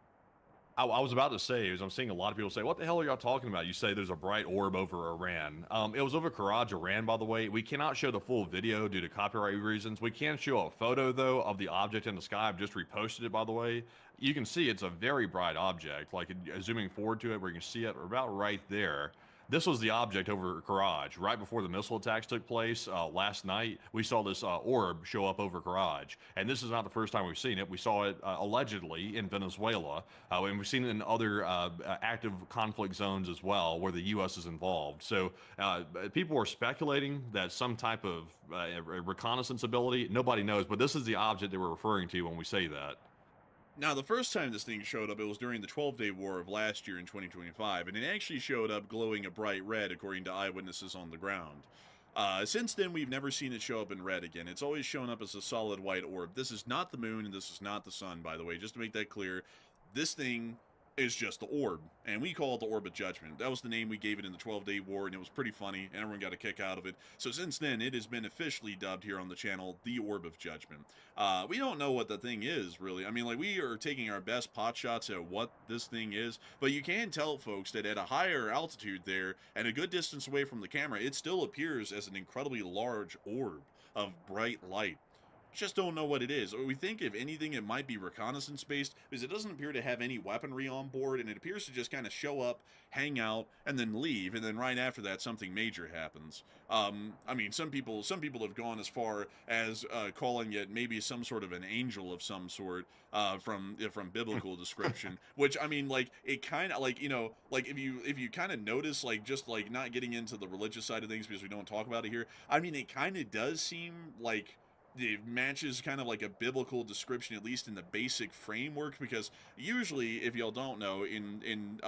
I was about to say, is I'm seeing a lot of people say, "What the hell are y'all talking about?" You say there's a bright orb over Iran. It was over Karaj, Iran, by the way. We cannot show the full video due to copyright reasons. We can show a photo though of the object in the sky. I've just reposted it, by the way. You can see it's a very bright object. Like zooming forward to it, where you can see it about right there. This was the object over Karaj. Right before the missile attacks took place last night, we saw this orb show up over Karaj. And this is not the first time we've seen it. We saw it allegedly in Venezuela, and we've seen it in other active conflict zones as well, where the U.S. is involved. So people are speculating that some type of reconnaissance ability, nobody knows, but this is the object that we're referring to when we say that. Now, the first time this thing showed up, it was during the 12-day war of last year in 2025, and it actually showed up glowing a bright red, according to eyewitnesses on the ground. Since then, we've never seen it show up in red again. It's always shown up as a solid white orb. This is not the moon, and this is not the sun, by the way, just to make that clear. This thing is just the orb, and we call it the Orb of Judgment. That was the name we gave it in the 12-day war, and it was pretty funny, and everyone got a kick out of it. So since then, it has been officially dubbed here on the channel the Orb of Judgment. We don't know what the thing is, really. I mean, like, we are taking our best pot shots at what this thing is, but you can tell, folks, that at a higher altitude there, and a good distance away from the camera, it still appears as an incredibly large orb of bright light. Just don't know what it is. Or we think, if anything, it might be reconnaissance based, because it doesn't appear to have any weaponry on board, and it appears to just kind of show up, hang out, and then leave, and then right after that something major happens. I mean, some people have gone as far as calling it maybe some sort of an angel of some sort, from biblical description. Which, I mean, like, it kind of, like, you know, like, if you kind of notice, like, just like not getting into the religious side of things because we don't talk about it here, I mean, it kind of does seem like it matches kind of like a biblical description, at least in the basic framework, because usually, if y'all don't know, in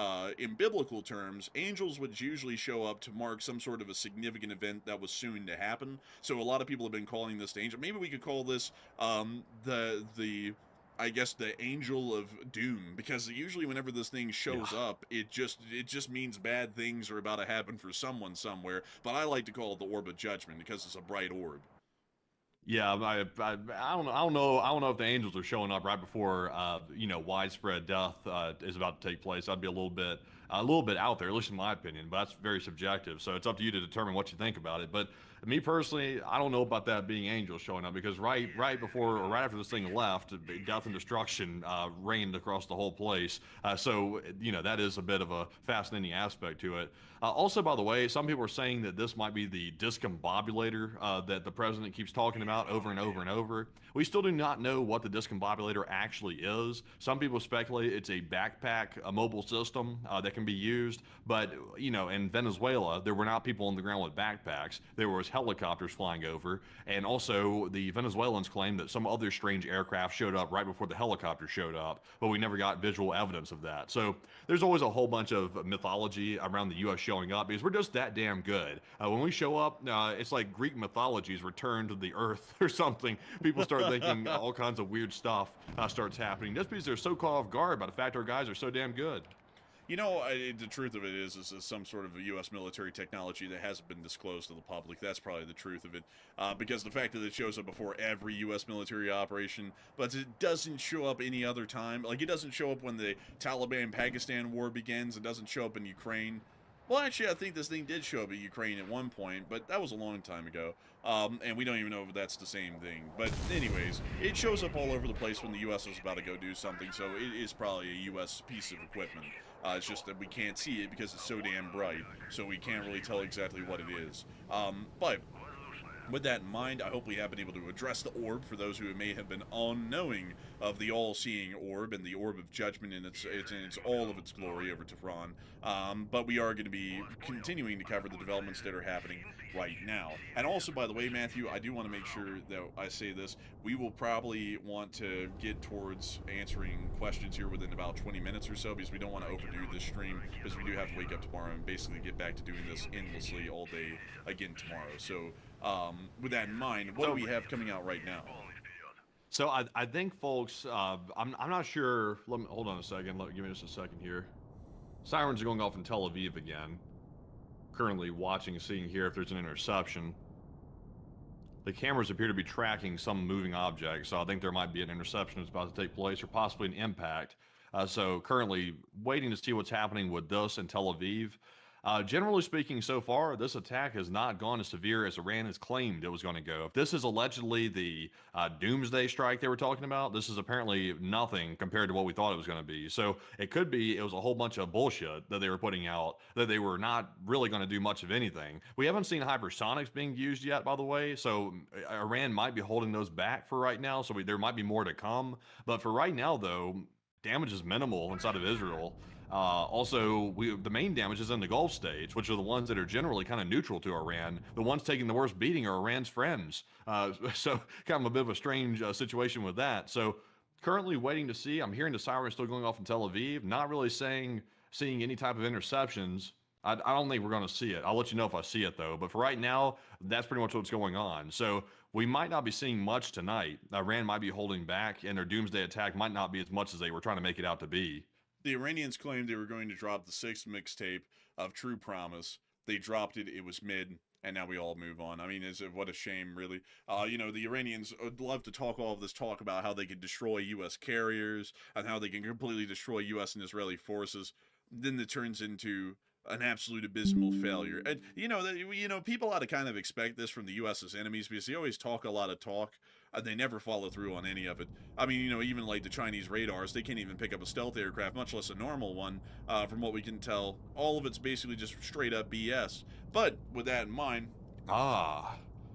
biblical terms, angels would usually show up to mark some sort of a significant event that was soon to happen. So a lot of people have been calling this the angel. Maybe we could call this the I guess the angel of doom, because usually whenever this thing shows up, it just means bad things are about to happen for someone somewhere. But I like to call it the Orb of Judgment because it's a bright orb. Yeah, I don't know if the angels are showing up right before widespread death is about to take place. That'd be a little bit out there, at least in my opinion. But that's very subjective, so it's up to you to determine what you think about it. But me personally, I don't know about that being angels showing up, because right before or right after this thing left, death and destruction reigned across the whole place. So that is a bit of a fascinating aspect to it. Also, by the way, some people are saying that this might be the discombobulator that the president keeps talking about over and over and over. We still do not know what the discombobulator actually is. Some people speculate it's a backpack, a mobile system that can be used. But, in Venezuela, there were not people on the ground with backpacks. There was helicopters flying over. And also, the Venezuelans claim that some other strange aircraft showed up right before the helicopter showed up, but we never got visual evidence of that. So there's always a whole bunch of mythology around the U.S. showing up, because we're just that damn good. When we show up, it's like Greek mythology's return to the earth or something. People start thinking all kinds of weird stuff starts happening just because they're so caught off guard by the fact our guys are so damn good. The truth of it is some sort of a U.S. military technology that hasn't been disclosed to the public. That's probably the truth of it, because the fact that it shows up before every U.S. military operation, but it doesn't show up any other time. Like, it doesn't show up when the Taliban-Pakistan war begins. It doesn't show up in Ukraine. Well, actually, I think this thing did show up in Ukraine at one point, but that was a long time ago. And we don't even know if that's the same thing. But anyways, it shows up all over the place when the U.S. is about to go do something, so it is probably a U.S. piece of equipment. It's just that we can't see it because it's so damn bright, so we can't really tell exactly what it is. But With that in mind, I hope we have been able to address the orb for those who may have been unknowing of the all-seeing orb and the orb of judgment in its all of its glory over Tehran. But we are going to be continuing to cover the developments that are happening right now. And also, by the way, Matthew, I do want to make sure that I say this. We will probably want to get towards answering questions here within about 20 minutes or so, because we don't want to overdo this stream, because we do have to wake up tomorrow and basically get back to doing this endlessly all day again tomorrow. So with that in mind, what do we have coming out right now? So I think, folks, I'm not sure. Hold on a second. Give me just a second here. Sirens are going off in Tel Aviv again. Currently watching, seeing here if there's an interception. The cameras appear to be tracking some moving object, so I think there might be an interception that's about to take place, or possibly an impact. So currently waiting to see what's happening with this in Tel Aviv. Generally speaking, so far, this attack has not gone as severe as Iran has claimed it was going to go. If this is allegedly the doomsday strike they were talking about, this is apparently nothing compared to what we thought it was going to be. So it could be it was a whole bunch of bullshit that they were putting out, that they were not really going to do much of anything. We haven't seen hypersonics being used yet, by the way, so Iran might be holding those back for right now, so there might be more to come. But for right now, though, damage is minimal inside of Israel. Also, the main damage is in the Gulf states, which are the ones that are generally kind of neutral to Iran. The ones taking the worst beating are Iran's friends. So kind of a bit of a strange situation with that. So currently waiting to see. I'm hearing the sirens still going off in Tel Aviv. Not really seeing any type of interceptions. I don't think we're going to see it. I'll let you know if I see it, though. But for right now, that's pretty much what's going on. So we might not be seeing much tonight. Iran might be holding back, and their doomsday attack might not be as much as they were trying to make it out to be. The Iranians claimed they were going to drop the 6th mixtape of True Promise. They dropped it. It was mid, and now we all move on. I mean, what a shame, really. The Iranians would love to talk all of this talk about how they can destroy U.S. carriers and how they can completely destroy U.S. and Israeli forces. Then it turns into an absolute abysmal failure. And people ought to kind of expect this from the U.S.'s enemies, because they always talk a lot of talk and they never follow through on any of it. I mean, even like the Chinese radars, they can't even pick up a stealth aircraft, much less a normal one. From what we can tell, all of it's basically just straight up BS. But with that in mind,